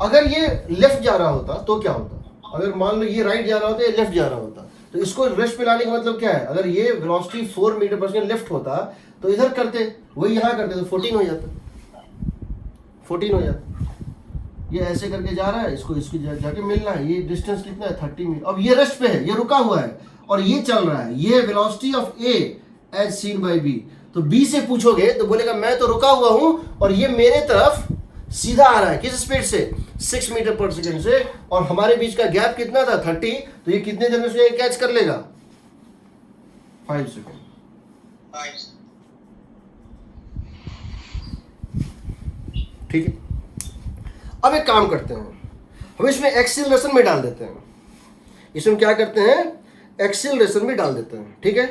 अगर ये लेफ्ट जा रहा होता तो क्या होता? अगर मान लो ये राइट जा रहा होता, ये लेफ्ट जा रहा होता, तो इसको रेस्ट पे लाने का मतलब क्या है? अगर ये velocity 4 metre per second left होता तो इधर करते, वही यहाँ करते तो 14 हो जाता, 14 हो जाता। ये ऐसे करके जा रहा है, इसको इसको जाके मिलना है। ये डिस्टेंस कितना है? 30 मीटर। अब ये रेस्ट पे है, ये रुका हुआ है और ये चल रहा है। ये velocity of A as seen by B. तो बी से पूछोगे तो बोलेगा मैं तो रुका हुआ हूं और ये मेरे तरफ सीधा आ रहा है। किस स्पीड से? 6 मीटर पर सेकंड से। और हमारे बीच का गैप कितना था? 30। तो ये कितने देर में से कैच कर लेगा? 5 सेकंड। ठीक है, अब एक काम करते हैं, हम इसमें एक्सीलरेशन में डाल देते हैं, इसमें क्या करते हैं, एक्सीलरेशन में डाल देते हैं, ठीक है।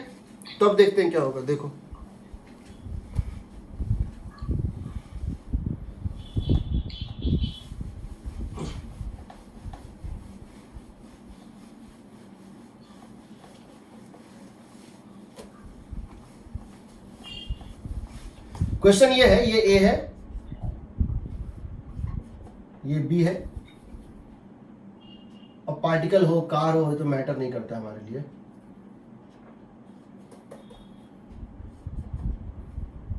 तो अब देखते हैं क्या होगा, देखो क्वेश्चन ये है, ये ए है, ये बी है। अब पार्टिकल हो, कार हो, तो मैटर नहीं करता हमारे लिए।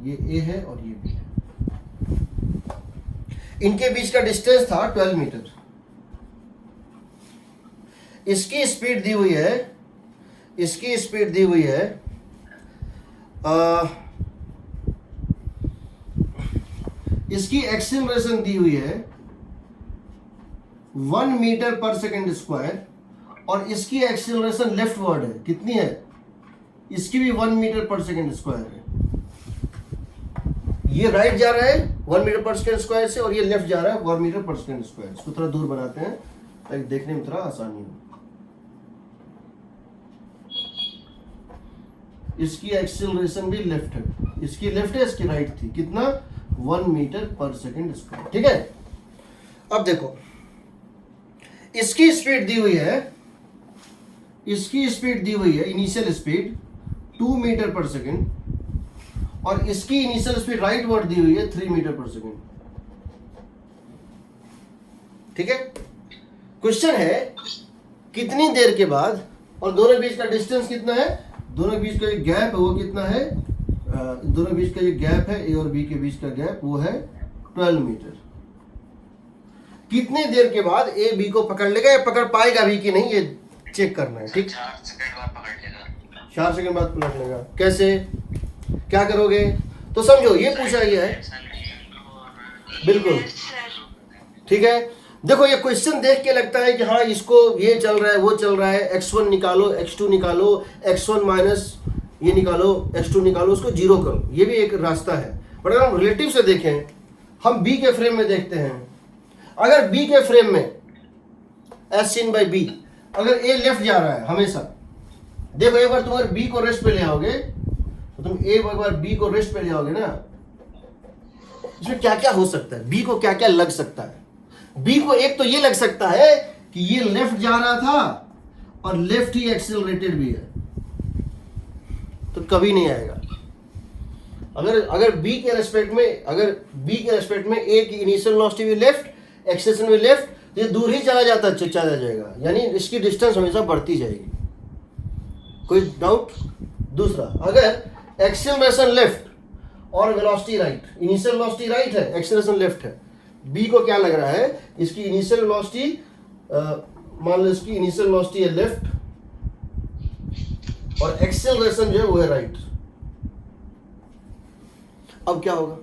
ये ए है और ये बी है, इनके बीच का डिस्टेंस था 12 मीटर। इसकी स्पीड दी हुई है, इसकी स्पीड दी हुई है इसकी एक्सीलरेशन दी हुई है 1 मीटर पर सेकेंड स्क्वायर, और इसकी एक्सीलरेशन लेफ्ट वर्ड है, कितनी है, इसकी भी 1 मीटर पर सेकेंड स्क्वायर है। ये राइट जा रहा है 1 मीटर पर सेकेंड स्क्वायर से, और ये लेफ्ट जा रहा है 1 मीटर पर सेकेंड स्क्वायर। इसको थोड़ा दूर बनाते हैं ताकि देखने में थोड़ा आसानी हो। इसकी एक्सीलरेशन भी लेफ्ट है, इसकी लेफ्ट है, इसकी राइट थी, कितना, 1 मीटर पर सेकेंड स्क्वायर, ठीक है। अब देखो, इसकी स्पीड दी हुई है, इसकी स्पीड दी हुई है, initial speed 2 metre per second, और इसकी इनिशियल स्पीड राइट वर्ड दी हुई है 3 मीटर पर सेकेंड, ठीक है। क्वेश्चन है कितनी देर के बाद, और दोनों बीच का डिस्टेंस कितना है, दोनों बीच का जो गैप है वो कितना है, दोनों बीच का जो गैप है, ए और बी के बीच का गैप, वो है 12 मीटर। कितने देर के बाद ए बी को पकड़ लेगा, या पकड़ पाएगा भी कि नहीं, ये चेक करना है, ठीक। 4 सेकंड बाद पकड़ लेगा, 4 सेकंड बाद पलट लेगा, कैसे, क्या करोगे, तो समझो ये पूछा गया है, बिल्कुल, ठीक है। देखो ये क्वेश्चन देख के लगता है कि हाँ इसको ये चल रहा है, वो चल रहा है, x1 निकालो, x2 निकालो, x1 माइनस ये निकालो, x2 निकालो, उसको जीरो करो, ये भी एक रास्ता है। बट अगर हम रिलेटिव से देखें, हम b के फ्रेम में देखते हैं, अगर b के फ्रेम में as seen by b, अगर a लेफ्ट जा रहा है हमेशा, देखो एक बार तुम अगर b को रेस्ट पे ले आओगे, तो तुम एक बार b को रेस्ट पे ले आओगे ना, इसमें क्या क्या हो सकता है, b को क्या क्या लग सकता है। बी को एक तो ये लग सकता है कि ये लेफ्ट जा रहा था और लेफ्ट ही एक्सेलरेटेड भी है, तो कभी नहीं आएगा। अगर बी के रेस्पेक्ट में ए की इनिशियल वेलोसिटी भी लेफ्ट, एक्सेलेरेशन भी लेफ्ट, तो ये दूर ही चला जाएगा, यानी इसकी डिस्टेंस हमेशा बढ़ती जाएगी, कोई डाउट। दूसरा, अगर एक्सेलरेशन लेफ्ट और velocity right, initial velocity right है, एक्सेलरेशन लेफ्ट है, बी को क्या लग रहा है, इसकी इनिशियल वेलोसिटी, मान लो इसकी इनिशियल वेलोसिटी है लेफ्ट, और एक्सेलरेशन जो है वो है राइट। अब क्या होगा,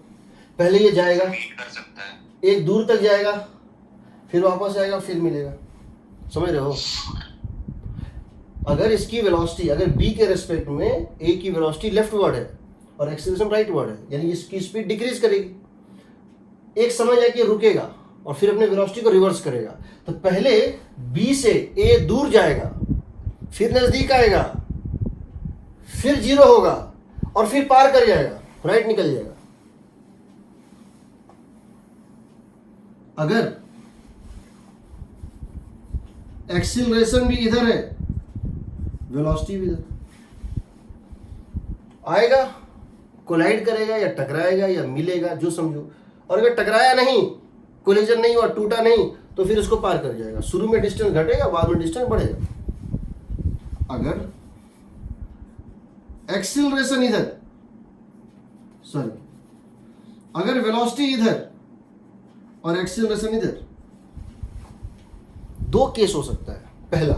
पहले ये जाएगा, कर सकता है, एक दूर तक जाएगा, फिर वापस आएगा, फिर मिलेगा, समझ रहे हो। अगर इसकी वेलोसिटी, अगर बी के रेस्पेक्ट में ए की वेलोसिटी लेफ्ट वर्ड है और एक्सेलरेशन राइट वर्ड है, यानी इसकी स्पीड डिक्रीज करेगी, एक समय जाके रुकेगा और फिर अपने वेलोसिटी को रिवर्स करेगा। तो पहले बी से ए दूर जाएगा, फिर नजदीक आएगा, फिर जीरो होगा, और फिर पार कर जाएगा, राइट निकल जाएगा। अगर एक्सीलरेशन भी इधर है, वेलोसिटी भी इधर, आएगा, कोलाइड करेगा, या टकराएगा, या मिलेगा, जो समझो। और अगर टकराया नहीं, कोलिजन नहीं हुआ, टूटा नहीं, तो फिर उसको पार कर जाएगा। शुरू में डिस्टेंस घटेगा, बाद में डिस्टेंस बढ़ेगा। अगर एक्सीलरेशन इधर, सॉरी, अगर वेलोसिटी इधर और एक्सीलरेशन इधर, दो केस हो सकता है। पहला,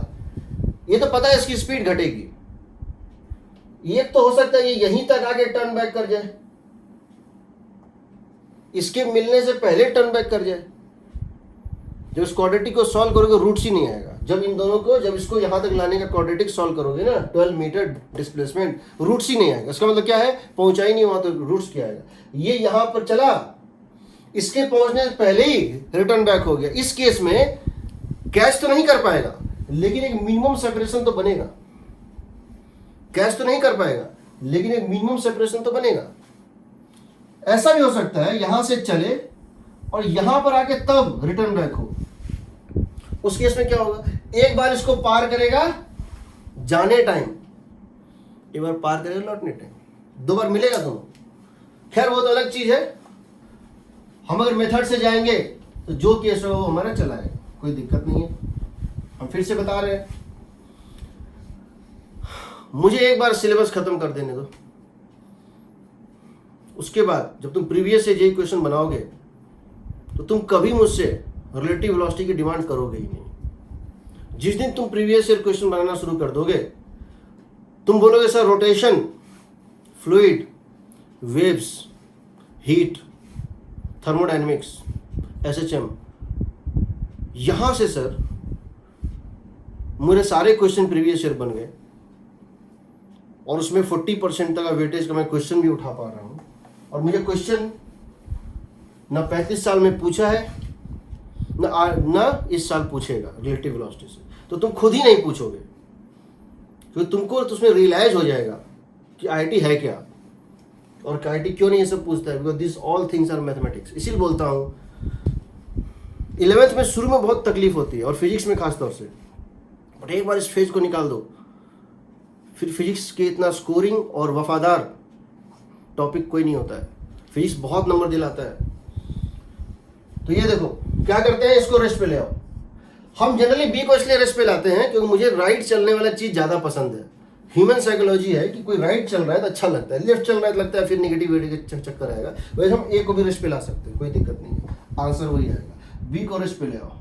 ये तो पता है इसकी स्पीड घटेगी, एक तो हो सकता है ये यहीं तक आके टर्न बैक कर जाए, इसके मिलने से पहले टर्न बैक कर जाए। जब इस क्वाड्रेटिक को सॉल्व करोगे रूट्स ही नहीं आएगा। जब इन दोनों को, जब इसको यहां तक लाने का क्वाड्रेटिक सॉल्व करोगे ना, 12 मीटर डिस्प्लेसमेंट, रूट्स ही नहीं आएगा। इसका मतलब क्या है, पहुंचा ही नहीं वहां तो रूट्स क्या आएगा। ये यहां पर चला, इसके पहुंचने से पहले ही रिटर्न बैक हो गया। इस केस में कैच तो नहीं कर पाएगा, लेकिन एक मिनिमम सेपरेशन तो बनेगा। कैच तो नहीं कर पाएगा, लेकिन एक मिनिमम सेपरेशन तो बनेगा। ऐसा भी हो सकता है यहां से चले और यहां पर आके तब रिटर्न बैक हो। उस केस में क्या होगा, एक बार इसको पार करेगा जाने टाइम, एक बार पार करेगा लौटने टाइम, दो बार मिलेगा दोनों। खैर वो तो अलग चीज है। हम अगर मेथड से जाएंगे तो जो केस हो वो हमारा चला है, कोई दिक्कत नहीं है। हम फिर से बता रहे हैं, मुझे एक बार सिलेबस खत्म कर देने दो, उसके बाद जब तुम प्रीवियस से जेई क्वेश्चन बनाओगे तो तुम कभी मुझसे रिलेटिव वेलोसिटी की डिमांड करोगे ही नहीं। जिस दिन तुम प्रीवियस ईयर क्वेश्चन बनाना शुरू कर दोगे, तुम बोलोगे sir rotation, fluid, waves, heat, thermodynamics, SHM, यहां से सर मेरे सारे क्वेश्चन प्रीवियस ईयर बन गए और उसमें 40% तक का वेटेज का मैं क्वेश्चन भी उठा पा रहा हूं। और मुझे क्वेश्चन ना 35 साल में पूछा है ना इस साल पूछेगा रिलेटिव वेलोसिटी से, तो तुम खुद ही नहीं पूछोगे, क्योंकि तुमको तो उसमें रियलाइज हो जाएगा कि आईआईटी है क्या और आईआईटी क्यों नहीं ये सब पूछता है, because this all things are mathematics. इसीलिए बोलता हूँ 11th में शुरू में बहुत तकलीफ होती है और फिजिक्स में खास तौर से, बट एक बार इस फेज को निकाल दो, फिर फिजिक्स के इतना स्कोरिंग और वफादार टॉपिक कोई नहीं होता है। फिजिक्स बहुत नंबर दिलाता है। तो ये देखो क्या करते हैं, इसको रेस्ट पे ले आओ। हम जनरली बी को इसलिए रेस्ट पे लाते हैं क्योंकि मुझे राइट चलने वाला चीज ज्यादा पसंद है। ह्यूमन साइकोलॉजी है कि कोई राइट चल रहा है तो अच्छा लगता है, लेफ्ट चल रहा है तो लगता है फिर नेगेटिविटी का चक्कर आएगा। वैसे हम ए को भी रेस्ट पे ला सकते हैं, कोई दिक्कत नहीं है, आंसर वही आएगा। बी को रेस्ट पे ले आओ।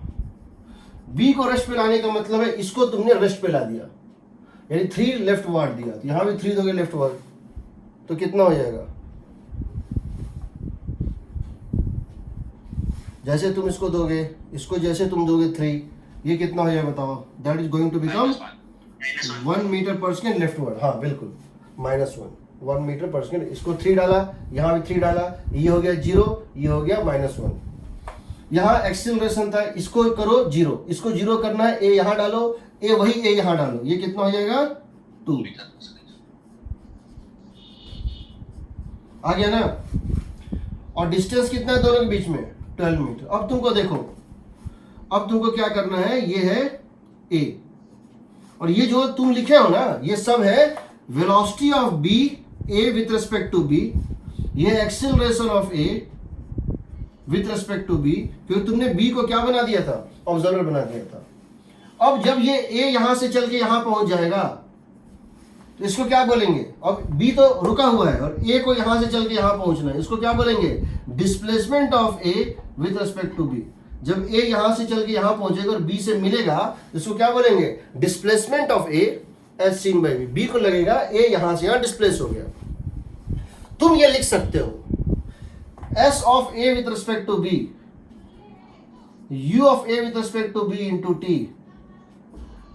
बी को रेस्ट पे लाने का मतलब है इसको तुमने रेस्ट पे ला दिया, यानी 3 लेफ्ट वार्ड दिया, तो यहां भी 3 दोगे लेफ्ट वार्ड, तो कितना हो जाएगा, जैसे तुम इसको दोगे, इसको जैसे तुम दोगे 3, ये कितना हो जाएगा बताओ, that is going to become 1 metre per second leftward. हाँ बिल्कुल, -1 मीटर पर सेकेंड। इसको 3 डाला, यहाँ भी 3 डाला, ये हो गया 0, ये हो गया -1। यहाँ एक्सीलरेशन था, इसको करो 0, इसको 0 करना है, ए यहाँ डालो, ए वही ए यहाँ डालो, ये कितना हो जाएगा 2। आ गया ना। और डिस्टेंस कितना है दोनों के बीच में, 12 मीटर। अब तुमको देखो, अब तुमको क्या करना है, ये है ए, और ये जो तुम लिखे हो ना, ये सब है velocity of B, A with respect to B, ये acceleration of A with respect to B, क्योंकि तुमने बी को क्या बना दिया था, ऑब्जर्वर बना दिया था। अब जब ये ए यहां से चल के यहां पहुंच जाएगा तो इसको क्या बोलेंगे, अब बी तो रुका हुआ है और ए को यहां से चल के यहां पहुंचना है, इसको क्या बोलेंगे, displacement of A with respect to B. जब ए यहां से चल के यहां पहुंचेगा और बी से मिलेगा, इसको क्या बोलेंगे, displacement of A as seen by B. B को लगेगा ए यहां से यहां डिस्प्लेस हो गया। तुम ये लिख सकते हो S of A with respect to B, U of A with respect to B into T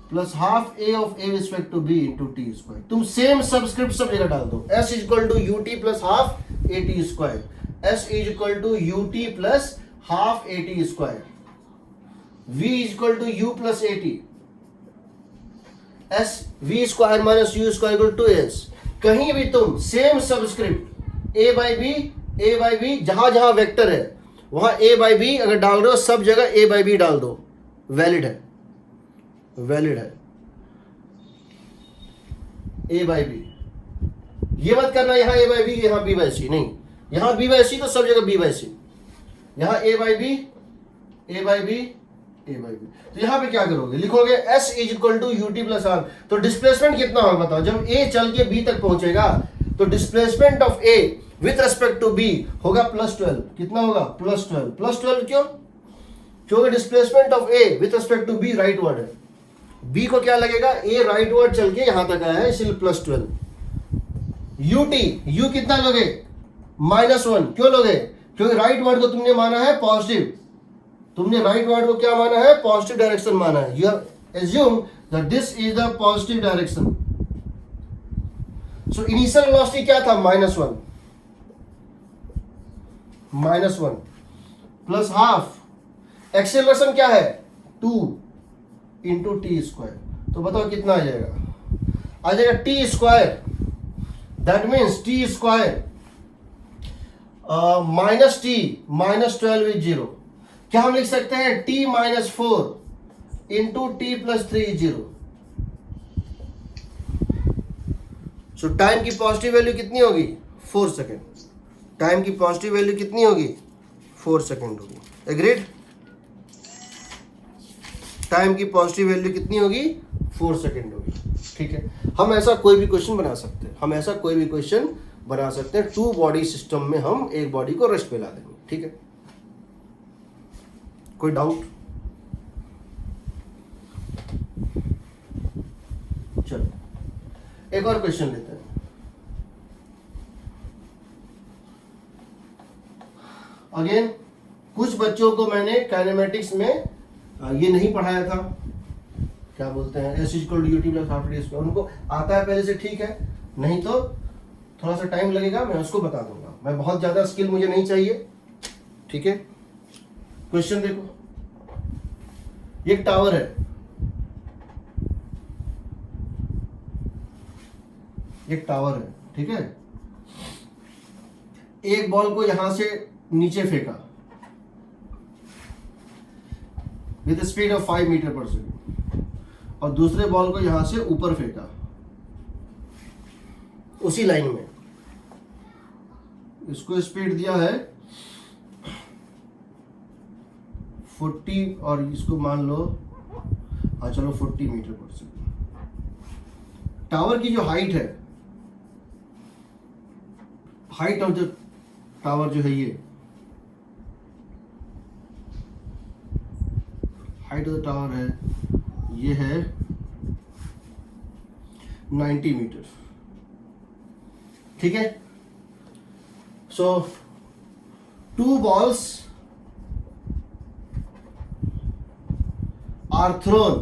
plus half A of A with respect to B into T square। तुम सेम सबस्क्रिप्ट सब जगह डाल दो, S is equal to UT plus half AT square, S is equal to UT plus half AT square, V is equal to U plus AT, S V square minus U square equal to 2S। कहीं भी तुम same subscript A by B, जहां जहां vector है वहां A by B अगर डाल रहे हो, सब जगह A by B डाल दो, वैलिड है, वैलिड है A by B। ये मत करना यहां A by B यहां B by C, नहीं, यहां B by C तो सब जगह B by C, यहां A by B, A by B, A by B। तो यहां पे क्या करोगे, लिखोगे S is equal to UT plus R। तो डिस्प्लेसमेंट कितना होगा बताओ, जब A चल के B तक पहुंचेगा तो displacement of A with respect to B होगा +12। कितना होगा, +12। +12 क्यों, क्योंकि displacement of A with respect to B rightward है, बी को क्या लगेगा, ए राइट वर्ड चल के यहां तक आया है, इसलिए +12। यूटी, यू कितना लोगे, -1। क्यों लोगे, क्योंकि राइट वर्ड को तुमने माना है पॉजिटिव, तुमने राइट वर्ड को क्या माना है, पॉजिटिव डायरेक्शन माना है। You have assume that this is the positive direction. So initial velocity क्या था, -1। Plus half. एक्सेलरेशन क्या है 2 इंटू टी स्क्वायर। तो बताओ कितना आ जाएगा, आ जाएगा T square, that means T square minus T minus 12 is 0। क्या हम लिख सकते हैं T minus 4 into T plus 3 is 0। So time की पॉजिटिव वैल्यू कितनी होगी 4 सेकेंड। टाइम की पॉजिटिव वैल्यू कितनी होगी 4 सेकेंड होगी। एग्रीड? टाइम की पॉजिटिव वैल्यू कितनी होगी 4 सेकेंड होगी। ठीक है, हम ऐसा कोई भी क्वेश्चन बना सकते हैं, हम ऐसा कोई भी क्वेश्चन बना सकते हैं। 2 बॉडी सिस्टम में हम एक बॉडी को रेस्ट पे ला देंगे। ठीक है, कोई डाउट? चलो एक और क्वेश्चन लेते हैं। अगेन कुछ बच्चों को मैंने काइनेमेटिक्स में ये नहीं पढ़ाया था, क्या बोलते हैं S equal to UT plus half T square. उनको आता है पहले से, ठीक है, नहीं तो थोड़ा सा टाइम लगेगा, मैं उसको बता दूंगा। मैं बहुत ज्यादा स्किल मुझे नहीं चाहिए। ठीक है, क्वेश्चन देखो, एक टावर है, एक टावर है, ठीक है। एक बॉल को यहां से नीचे फेंका with speed of 5 metre per second, और दूसरे बॉल को यहां से ऊपर फेंका उसी लाइन में। इसको स्पीड दिया है 40 और इसको मान लो चलो 40 मीटर पर सेकेंड। टावर की जो हाइट है, हाइट ऑफ द टावर जो है, ये हाइट ऑफ द टावर है, ये है 90 मीटर। ठीक है, सो 2 balls are thrown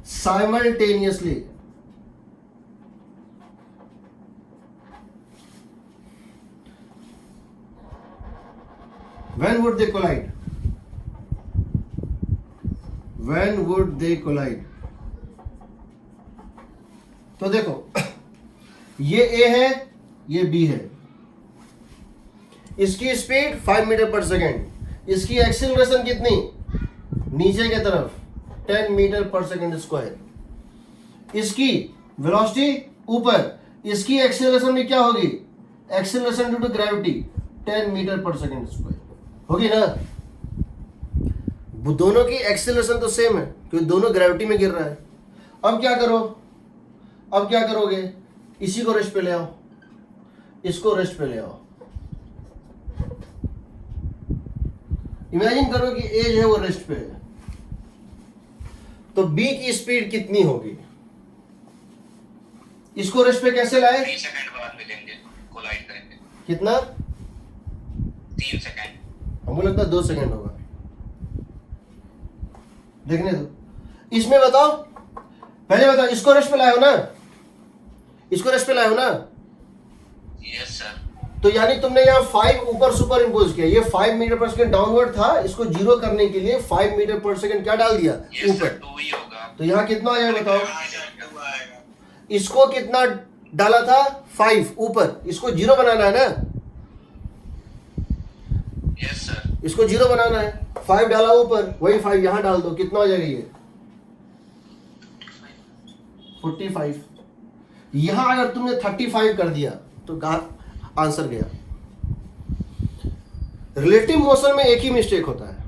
simultaneously. When would they collide? When would they collide? तो देखो, ये A है, ये B है। इसकी स्पीड 5 मीटर पर सेकेंड, इसकी एक्सीलरेशन कितनी नीचे के तरफ 10 मीटर पर सेकेंड स्क्वायर। इसकी वेलोसिटी ऊपर, इसकी एक्सीलरेशन भी क्या होगी, acceleration due to gravity 10 metre per second square होगी ना। दोनों की एक्सीलरेशन तो सेम है क्योंकि दोनों ग्रेविटी में गिर रहा है। अब क्या करो, अब क्या करोगे, इसी को रेस्ट पे ले आओ, इसको रेस्ट पे ले आओ। इमेजिन करो कि ए जो है वो रेस्ट पे है, तो बी की स्पीड कितनी होगी। इसको रेस्ट पे कैसे लाए, 3 सेकंड बाद मिलेंगे, कोलाइड करेंगे। कितना, 3 सेकंड। हमको लगता है 2 सेकंड होगा, देखने दो। इसमें बताओ, पहले बताओ, इसको रेस्ट पे लाए हो ना, इसको रेस्ट पे लाए हो ना। Yes sir. तो यानी तुमने यहाँ 5 ऊपर सुपर इम्पोज किया, ये 5 मीटर पर सेकेंड डाउनवर्ड था, इसको 0 करने के लिए 5 मीटर पर सेकेंड क्या डाल दिया ऊपर। 2 ही होगा। तो यहाँ कितना आया बताओ, इसको कितना डाला था 5 ऊपर, इसको 0 बनाना है ना। Yes sir. इसको 0 बनाना है, 5 डाला ऊपर, वही 5 यहाँ डाल दो, कितना हो जाएगा ये 45। यहाँ अगर तुमने 35 कर दिया तो आंसर गया। रिलेटिव मोशन में एक ही मिस्टेक होता है,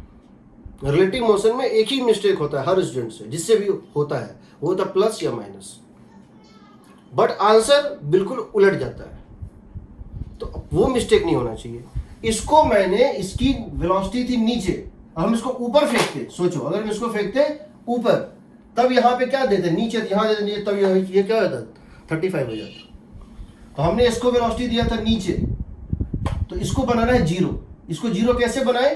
रिलेटिव मोशन में एक ही मिस्टेक होता है हर स्टूडेंट से, जिससे भी होता है वो होता है प्लस या माइनस, बट आंसर बिल्कुल उलट जाता है। तो वो मिस्टेक नहीं होना चाहिए। इसको मैंने, इसकी वेलोसिटी थी नीचे और हम इसको ऊपर फेंकते, सोचो अगर हम इसको फेंकते ऊपर, तब यहाँ पे क्या देते, नीचे, यहाँ देते नीचे, तब ये क्या होता 35 हो जाता। तो हमने इसको वेलोसिटी दिया था नीचे, तो इसको बनाना है 0। इसको 0 कैसे बनाए,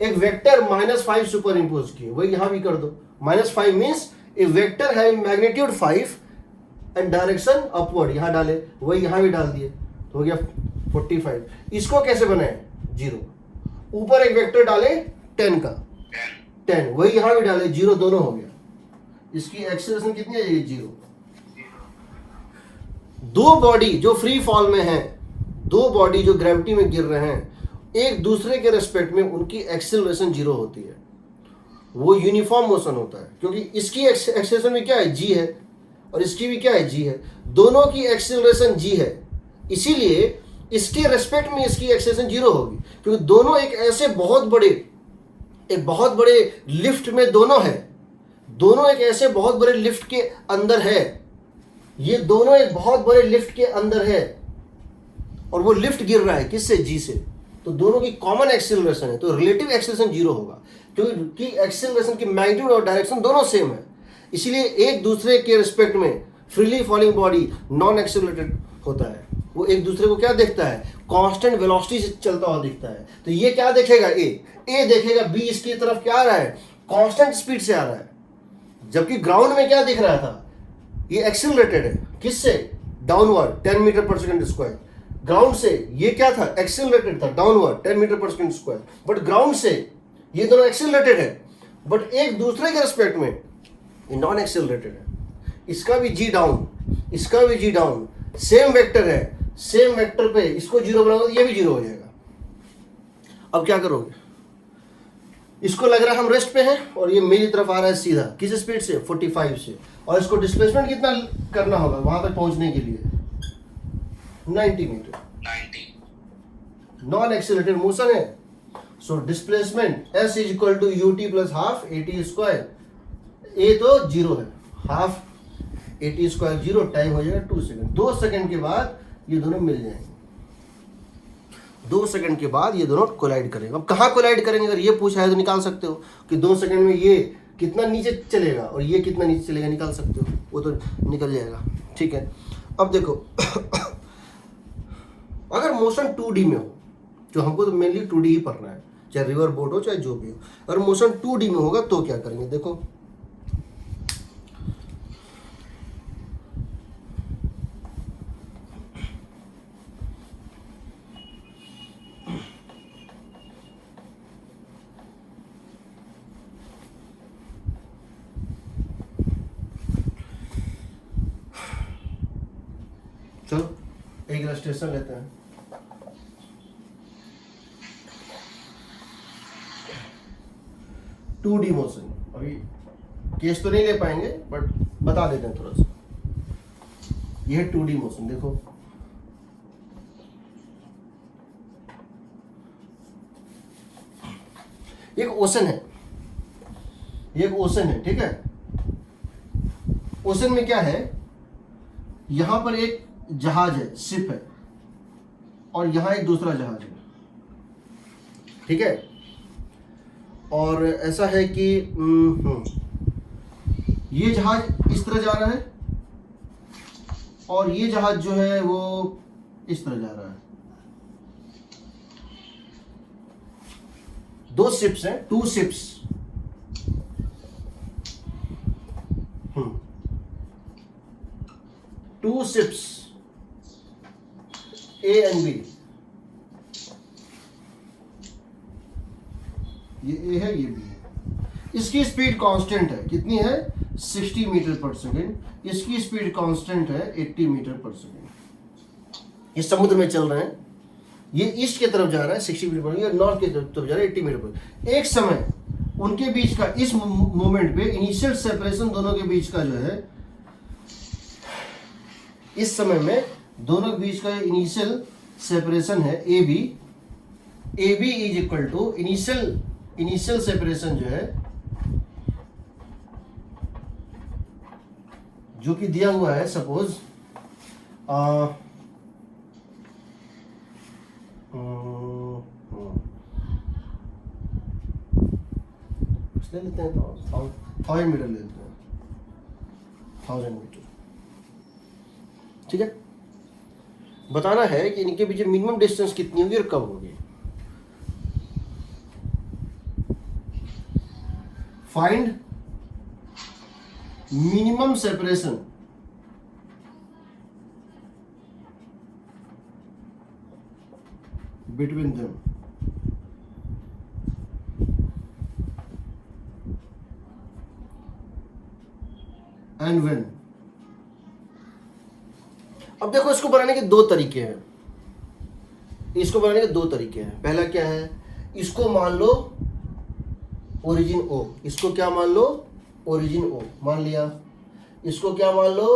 एक वेक्टर -5 सुपर इम्पोज किए, वही यहां भी कर दो। -5 मीन्स ए वेक्टर है मैग्नीट्यूड 5 एंड डायरेक्शन अपवर्ड, यहां डाले, वही यहां भी डाल दिए, तो हो गया 45। इसको कैसे बनाए 0। ऊपर एक वेक्टर डाले 10 का, 10 वही यहां भी डाले, 0 दोनों हो गया। इसकी एक्सेलरेशन कितनी आ जाएगी? 0। दो बॉडी जो फ्री फॉल में है, दो बॉडी जो ग्रेविटी में गिर रहे हैं, एक दूसरे के रेस्पेक्ट में उनकी एक्सेलरेशन 0 होती है। वो यूनिफॉर्म मोशन होता है, क्योंकि इसकी एक्सेलरेशन भी क्या है? g है, और इसकी भी क्या है? g है। दोनों की एक्सेलरेशन g है, इसीलिए इसके रेस्पेक्ट में इसकी एक्सेलरेशन 0 होगी, क्योंकि दोनों एक बहुत बड़े लिफ्ट में दोनों है, दोनों एक ऐसे बहुत बड़े लिफ्ट के अंदर है, ये दोनों एक बहुत बड़े लिफ्ट के अंदर है, और वो लिफ्ट गिर रहा है किससे? g से। तो दोनों की कॉमन एक्सेलरेशन है, तो रिलेटिव एक्सेलरेशन 0 होगा, क्योंकि एक्सेलरेशन की मैग्नीट्यूड और डायरेक्शन दोनों सेम है। इसलिए एक दूसरे के रिस्पेक्ट में freely falling body non accelerated होता है, वो एक दूसरे को क्या देखता है? कांस्टेंट वेलोसिटी से चलता हुआ दिखता है। तो ये क्या देखेगा? ए देखेगा बी इसकी तरफ क्या आ रहा है? कांस्टेंट स्पीड से आ रहा है, जबकि ग्राउंड में क्या दिख रहा था? ये एक्सेलरेटेड है, किससे? Downward 10 metre per second square. Ground से ये क्या था? एक्सेलरेटेड था, downward 10 metre per second square. But ground से ये दोनों एक्सेलरेटेड है, बट एक दूसरे के रिस्पेक्ट में ये नॉन एक्सेलरेटेड है। इसका भी जी डाउन, इसका भी जी डाउन, सेम वेक्टर है, सेम वेक्टर पे इसको 0 बनाओगे तो ये भी 0 हो जाएगा। अब क्या करोगे? इसको लग रहा है हम रेस्ट पे हैं, और ये मेरी तरफ आ रहा है सीधा, किस स्पीड से? 45 से, और इसको डिस्प्लेसमेंट कितना करना होगा वहां तक पहुंचने के लिए? 90 मीटर। 90। नॉन एक्सेलरेटेड मोशन है, so displacement s is equal to ut plus half at square. A तो 0 है, हाफ at स्क्वायर 0, टाइम हो जाएगा 2 सेकंड। 2 सेकंड के बाद ये दोनों मिल जाएंगे, 2 सेकंड के बाद ये दोनों कोलाइड करेंगे। अब कहाँ कोलाइड करेंगे अगर ये पूछा है तो निकाल सकते हो कि 2 सेकंड में ये कितना नीचे चलेगा और ये कितना नीचे चलेगा, निकाल सकते हो, वो तो निकल जाएगा। ठीक है, अब देखो अगर मोशन 2D में हो, जो हमको तो मेनली 2D ही पढ़ना है, चाहे रिवर बोट हो चाहे जो भी हो, अगर मोशन 2D में होगा तो क्या करेंगे? देखो चलो एक इलस्ट्रेशन लेते हैं। टू डी मोशन, अभी केस तो नहीं ले पाएंगे बट बता देते हैं थोड़ा सा। यह है 2D मोशन, देखो एक ओशन है, ये एक ओशन है, ठीक है। ओशन में क्या है? यहां पर एक जहाज है, शिप है, और यहां एक दूसरा जहाज है, ठीक है। और ऐसा है कि ये जहाज इस तरह जा रहा है और ये जहाज जो है वो इस तरह जा रहा है। दो शिप्स हैं, 2 ships. Two ships A and B, ये ए है ये बी है। इसकी स्पीड कांस्टेंट है, कितनी है? 60 मीटर पर सेकेंड। इसकी स्पीड कांस्टेंट है 80 मीटर पर सेकेंड। ये समुद्र में चल रहे हैं, ये ईस्ट की तरफ जा रहा है 60 मीटर पर, ये नॉर्थ की तरफ जा रहा है 80 मीटर पर। एक समय उनके बीच का इस मोमेंट पे इनिशियल सेपरेशन दोनों के बीच का जो है, इस समय में दोनों के बीच का इनिशियल सेपरेशन है A B is equal to initial separation जो है, जो कि दिया हुआ है सपोज ले लेते हैं तो 1000 मीटर ले लेते हैं, 1000 मीटर, ठीक है। बताना है कि इनके बीच मिनिमम डिस्टेंस कितनी होगी और कब होगी। Find minimum separation between them. And when. अब देखो इसको बनाने के दो तरीके हैं, इसको बनाने के दो तरीके हैं। पहला क्या है, इसको मान लो ओरिजिन ओ, इसको क्या मान लो ओरिजिन ओ मान लिया, इसको क्या मान लो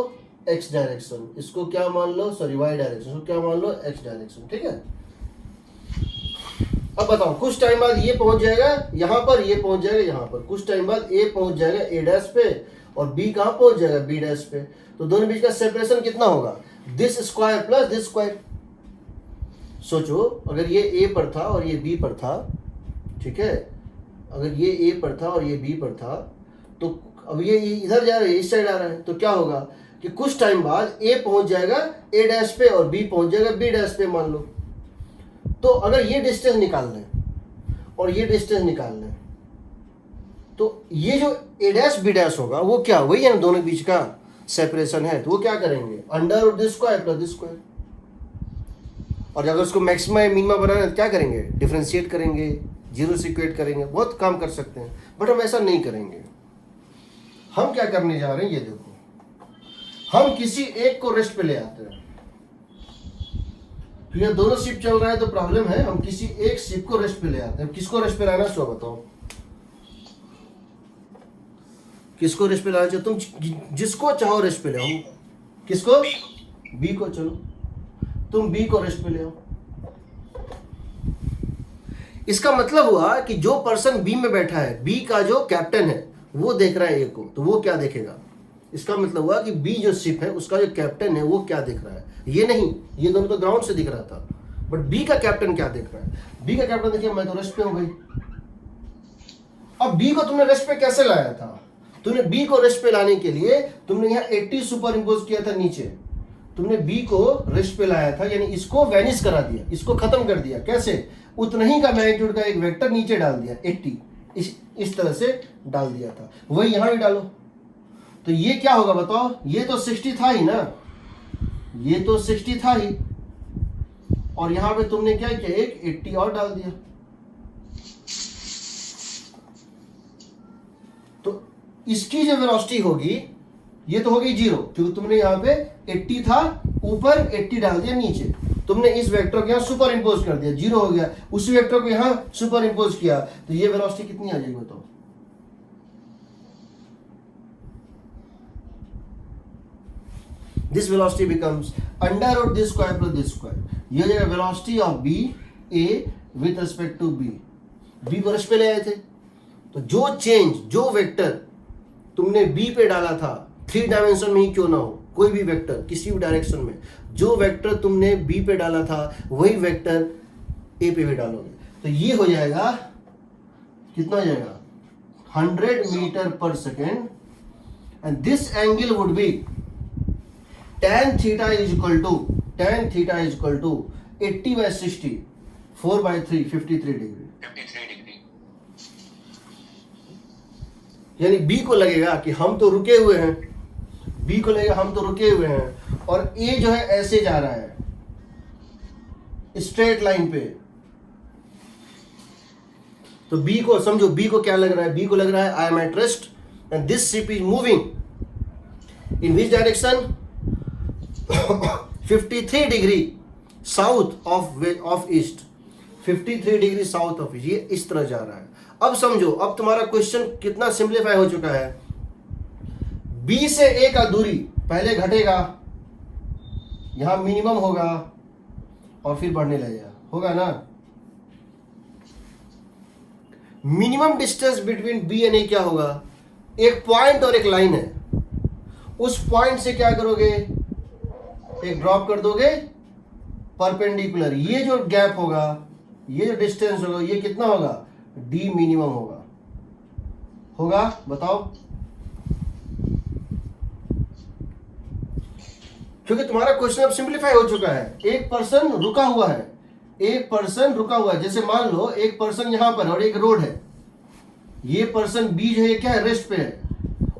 एक्स डायरेक्शन, इसको क्या मान लो सॉरी वाई डायरेक्शन, इसको क्या मान लो एक्स डायरेक्शन, ठीक है। अब बताओ कुछ टाइम बाद ये पहुंच जाएगा यहां पर, ये पहुंच जाएगा यहां पर, कुछ टाइम बाद ए पहुंच जाएगा ए डैश पे और बी कहां पहुंच जाएगा बी डैश पे। तो दोनों बीच का सेपरेशन कितना होगा, this square plus this square. सोचो अगर ये ए पर था और ये बी पर था, ठीक है, अगर ये ए पर था और ये बी पर था, तो अब ये इधर जा रहा है, इस साइड आ रहा है, तो क्या होगा कि कुछ टाइम बाद ए पहुंच जाएगा ए डैश पे और बी पहुंच जाएगा बी डैश पे मान लो। तो अगर ये डिस्टेंस निकाल लें और ये डिस्टेंस निकाल लें, तो ये जो ए डैश बी डैश होगा वो क्या, वही है ना दोनों बीच का सेपरेशन है, तो वो क्या करेंगे under root this square plus this square. और अगर उसको मैक्सिमा या मिनिमा बनाना है तो क्या करेंगे, डिफरेंशिएट करेंगे, जीरो से इक्वेट करेंगे, बहुत काम कर सकते हैं, बट हम ऐसा नहीं करेंगे। हम क्या करने जा रहे हैं ये देखो, हम किसी एक को रेस्ट पे ले आते हैं, तो ये दोनों शिप चल रहा है तो प्रॉब्लम है, हम किसी एक शिप को रेस्ट पे ले आते हैं। किसको रेस्ट पे लाना सो बताओ, किसको रेस्ट पे लाना चाहिए, तुम जिसको चाहो रेस्ट पे ले आओ। किसको, बी को, चलो तुम बी को रेस्ट पे ले आओ। इसका मतलब हुआ कि जो पर्सन बी में बैठा है, बी का जो कैप्टन है वो देख रहा है ए को, तो वो क्या देखेगा, इसका मतलब हुआ कि बी जो शिप है उसका जो कैप्टन है वो क्या देख रहा है, ये नहीं, ये दोनों तो ग्राउंड से दिख रहा था, बट बी का कैप्टन क्या देख रहा है, बी का कैप्टन देखिए मैं तो रेस्ट पे हूं भाई। अब बी को तुमने रेस्ट पे कैसे लाया था, तुमने बी को रेस्ट पे लाने के लिए तुमने यहाँ 80 सुपर इम्पोज किया था नीचे, तुमने बी को रेस्ट पे लाया था, यानी इसको वैनिश करा दिया, इसको खत्म कर दिया। कैसे, उतना ही का मैग्नीट्यूड का एक वेक्टर नीचे डाल दिया 80, इस तरह से डाल दिया था, वही यहां भी डालो। तो ये क्या होगा बताओ, ये तो 60 था ही ना, ये तो 60 था ही, और यहां पे तुमने क्या किया, एक 80 और डाल दिया। तो इसकी जो वेलोसिटी होगी ये तो हो गई 0, क्योंकि तुमने यहां पे 80 था ऊपर, 80 डाल दिया नीचे, तुमने इस वेक्टर को यहां सुपर इंपोज कर दिया, 0 हो गया, उसी वेक्टर को यहां सुपर इंपोज किया, तो ये वेलोसिटी कितनी आ जाएगी बताओ, this velocity becomes under root this square plus this square। ये हो जाएगा velocity of B A with respect to B। B को रेस्ट पे ले आए थे, तो जो चेंज, जो वेक्टर तुमने B पे डाला था, 3 डायमेंशन में ही क्यों ना हो, कोई भी वेक्टर किसी भी डायरेक्शन में, जो वेक्टर तुमने B पे डाला था वही वेक्टर A पे भी डालोगे, तो ये हो जाएगा कितना हो जाएगा 100 metre per second, and this angle would be tan theta is equal to 80 by 60, 4 by 3, 53 degree. 53 degree. यानी बी को लगेगा कि हम तो रुके हुए हैं, बी को लगेगा हम तो रुके हुए हैं, और ए जो है ऐसे जा रहा है स्ट्रेट लाइन पे, तो बी को समझो, बी को क्या लग रहा है, बी को लग रहा है I am at rest and this ship is moving in which direction, 53 degree south of east, 53 degree south of east, ये इस तरह जा रहा है। अब समझो, अब तुम्हारा क्वेश्चन कितना सिंप्लीफाई हो चुका है, बी से ए का दूरी पहले घटेगा, यहां मिनिमम होगा और फिर बढ़ने लगेगा, होगा ना। Minimum distance between B and A क्या होगा, एक पॉइंट और एक लाइन है, उस पॉइंट से क्या करोगे, एक ड्रॉप कर दोगे परपेंडिकुलर, ये जो गैप होगा, ये जो डिस्टेंस होगा, ये कितना होगा, डी मिनिमम होगा बताओ, क्योंकि तुम्हारा क्वेश्चन अब सिंप्लीफाई हो चुका है। एक पर्सन रुका हुआ है, एक पर्सन रुका हुआ है, जैसे मान लो एक पर्सन यहां पर और एक रोड है, ये पर्सन बी जो है क्या है, रेस्ट पे है,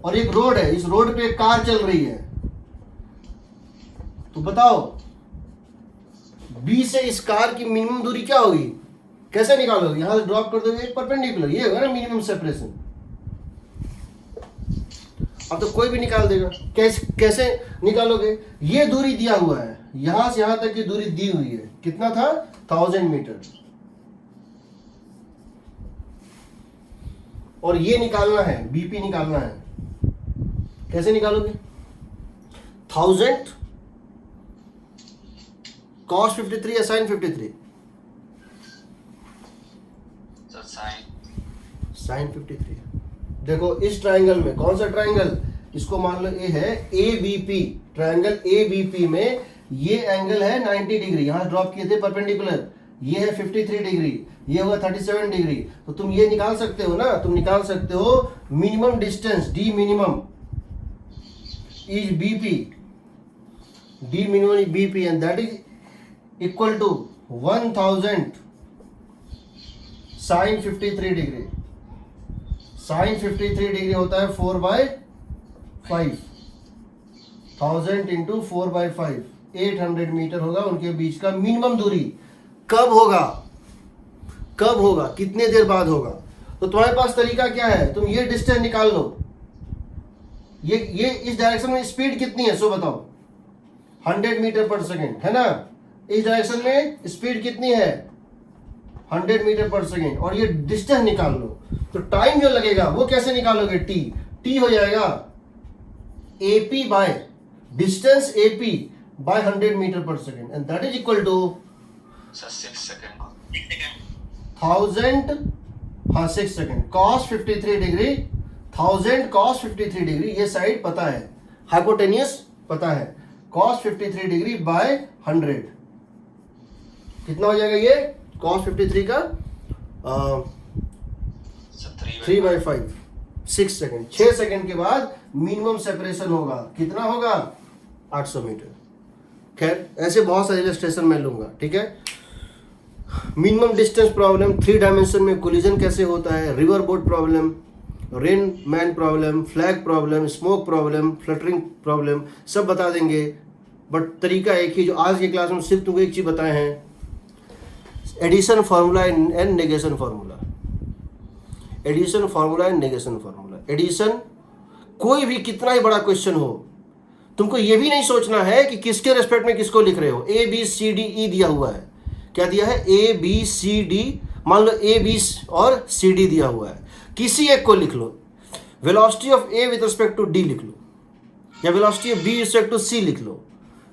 और एक रोड है, इस रोड पे एक कार चल रही है, तो बताओ बी से इस कार की मिनिमम दूरी क्या होगी, कैसे निकालोगे, यहां से ड्रॉप कर दोगे एक परपेंडिकुलर, ये होगा ना मिनिमम सेपरेशन। अब तो कोई भी निकाल देगा। कैसे निकालोगे? ये दूरी दिया हुआ है, यहां से यहां तक की दूरी दी हुई है, कितना था? 1000 मीटर। और ये निकालना है, बीपी निकालना है। कैसे निकालोगे? 1000 cos 53 या sin 53? Sir sign sin 53। देखो इस ट्रायंगल में, कौन सा ट्रायंगल? इसको मान लो ए है ABP। ट्रायंगल ABP में ये एंगल है 90 डिग्री, यहां ड्रॉप किए थे परपेंडिकुलर, ये है 53 डिग्री, ये हुआ 37 डिग्री। तो तुम ये निकाल सकते हो ना, तुम निकाल सकते हो minimum distance D minimum is BP, D minimum is BP and that is equal to 1000 sin 53 degree. sin 53 degree होता है 4/5, 1000 इंटू 4/5, 800 मीटर होगा उनके बीच का मिनिमम दूरी। कब होगा? कब होगा? कितने देर बाद होगा? तो तुम्हारे पास तरीका क्या है? तुम ये डिस्टेंस निकाल लो। ये इस डायरेक्शन में स्पीड कितनी है सो बताओ? 100 मीटर पर सेकेंड है ना। इस डायरेक्शन में स्पीड कितनी है? 100 मीटर पर सेकेंड। और ये डिस्टेंस निकाल लो। तो टाइम जो लगेगा वो कैसे निकालोगे? टी हो जाएगा AP by distance AP by 100 metre per second and that is equal to sir 6 second 1000, हाँ 6 second, cos 53 degree, 1000 cos 53 degree, ये साइड पता है, हाइपोटेन्यूस पता है, cos 53 डिग्री बाय 100 कितना हो जाएगा? ये cos 53 का 3/5, 6 सेकेंड। 6 सेकेंड के बाद मिनिमम सेपरेशन होगा, कितना होगा? 800 मीटर। खैर ऐसे बहुत सारे इलस्ट्रेशन मैं लूंगा, ठीक है। मिनिमम डिस्टेंस प्रॉब्लम, 3 डायमेंशन में कोलिजन कैसे होता है, river boat problem, rain man problem, flag problem, smoke problem, fluttering problem, सब बता देंगे। बट तरीका एक ही, जो आज की क्लास में सिर्फ तुमको एक चीज़ बताए हैं, addition formula and negation formula. Addition formula and negation formula. Addition, कोई भी कितना ही बड़ा क्वेश्चन हो, तुमको ये भी नहीं सोचना है कि किसके रेस्पेक्ट में किसको लिख रहे हो। ABCDE दिया हुआ है, क्या दिया है? ABCD, मान लो AB और CD दिया हुआ है, किसी एक को लिख लो। Velocity of A with respect to D लिख लो, या velocity of B with respect to C लिख लो,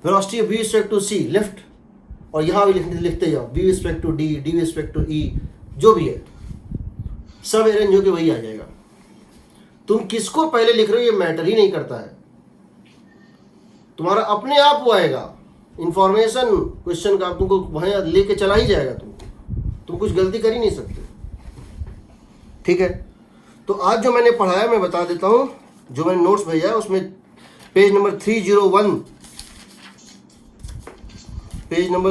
velocity of B with respect to C left, और यहाँ भी लिखते जाओ B with respect to D, D with respect to E, जो भी है सब अरेंज होके वही आ जाएगा। तुम किसको पहले लिख रहे हो ये मैटर ही नहीं करता है, तुम्हारा अपने आप वो आएगा इंफॉर्मेशन क्वेश्चन का, तुमको वहीं लेके चला ही जाएगा। तुम कुछ गलती कर ही नहीं सकते, ठीक है। तो आज जो मैंने पढ़ाया मैं बता देता हूं, जो मैंने नोट्स भेजा है उसमें पेज नंबर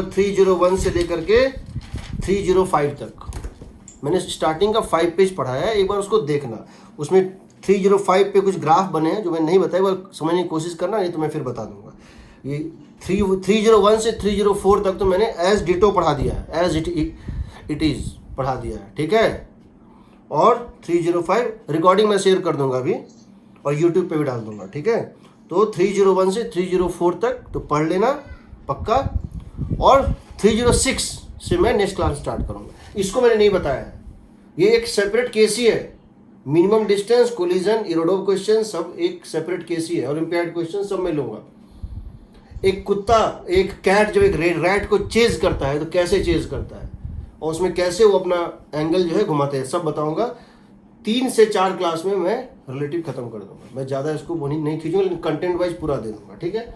301 से लेकर के 305 तक मैंने स्टार्टिंग का 5 पेज पढ़ाया है, एक बार उसको देखना। उसमें 305 पे कुछ ग्राफ बने हैं जो मैंने नहीं बताया, एक बार समझने की कोशिश करना, नहीं तो मैं फिर बता दूंगा। ये 301 से 304 तक तो मैंने एज डिटो पढ़ा दिया है, एज इट इज़ पढ़ा दिया है, ठीक है। और 305 रिकॉर्डिंग मैं शेयर कर दूंगा अभी और यूट्यूब पे भी डाल दूंगा, ठीक है। तो 301 से 304 तक तो पढ़ लेना पक्का, और 306 से मैं नेक्स्ट क्लास स्टार्ट करूंगा। इसको मैंने नहीं बताया है, ये एक सेपरेट केस ही है। Minimum distance, collision, Irodov question सब एक सेपरेट केस ही है, ओलंपियाड क्वेश्चन सब मैं लूंगा। एक कुत्ता, एक कैट जब एक रैट को चेज करता है तो कैसे चेज करता है, और उसमें कैसे वो अपना एंगल जो है घुमाते हैं, सब बताऊंगा। 3 से 4 क्लास में मैं रिलेटिव खत्म कर दूंगा। मैं ज़्यादा इसको नहीं खींचूंगा, लेकिन कंटेंट वाइज पूरा दे दूंगा, ठीक है।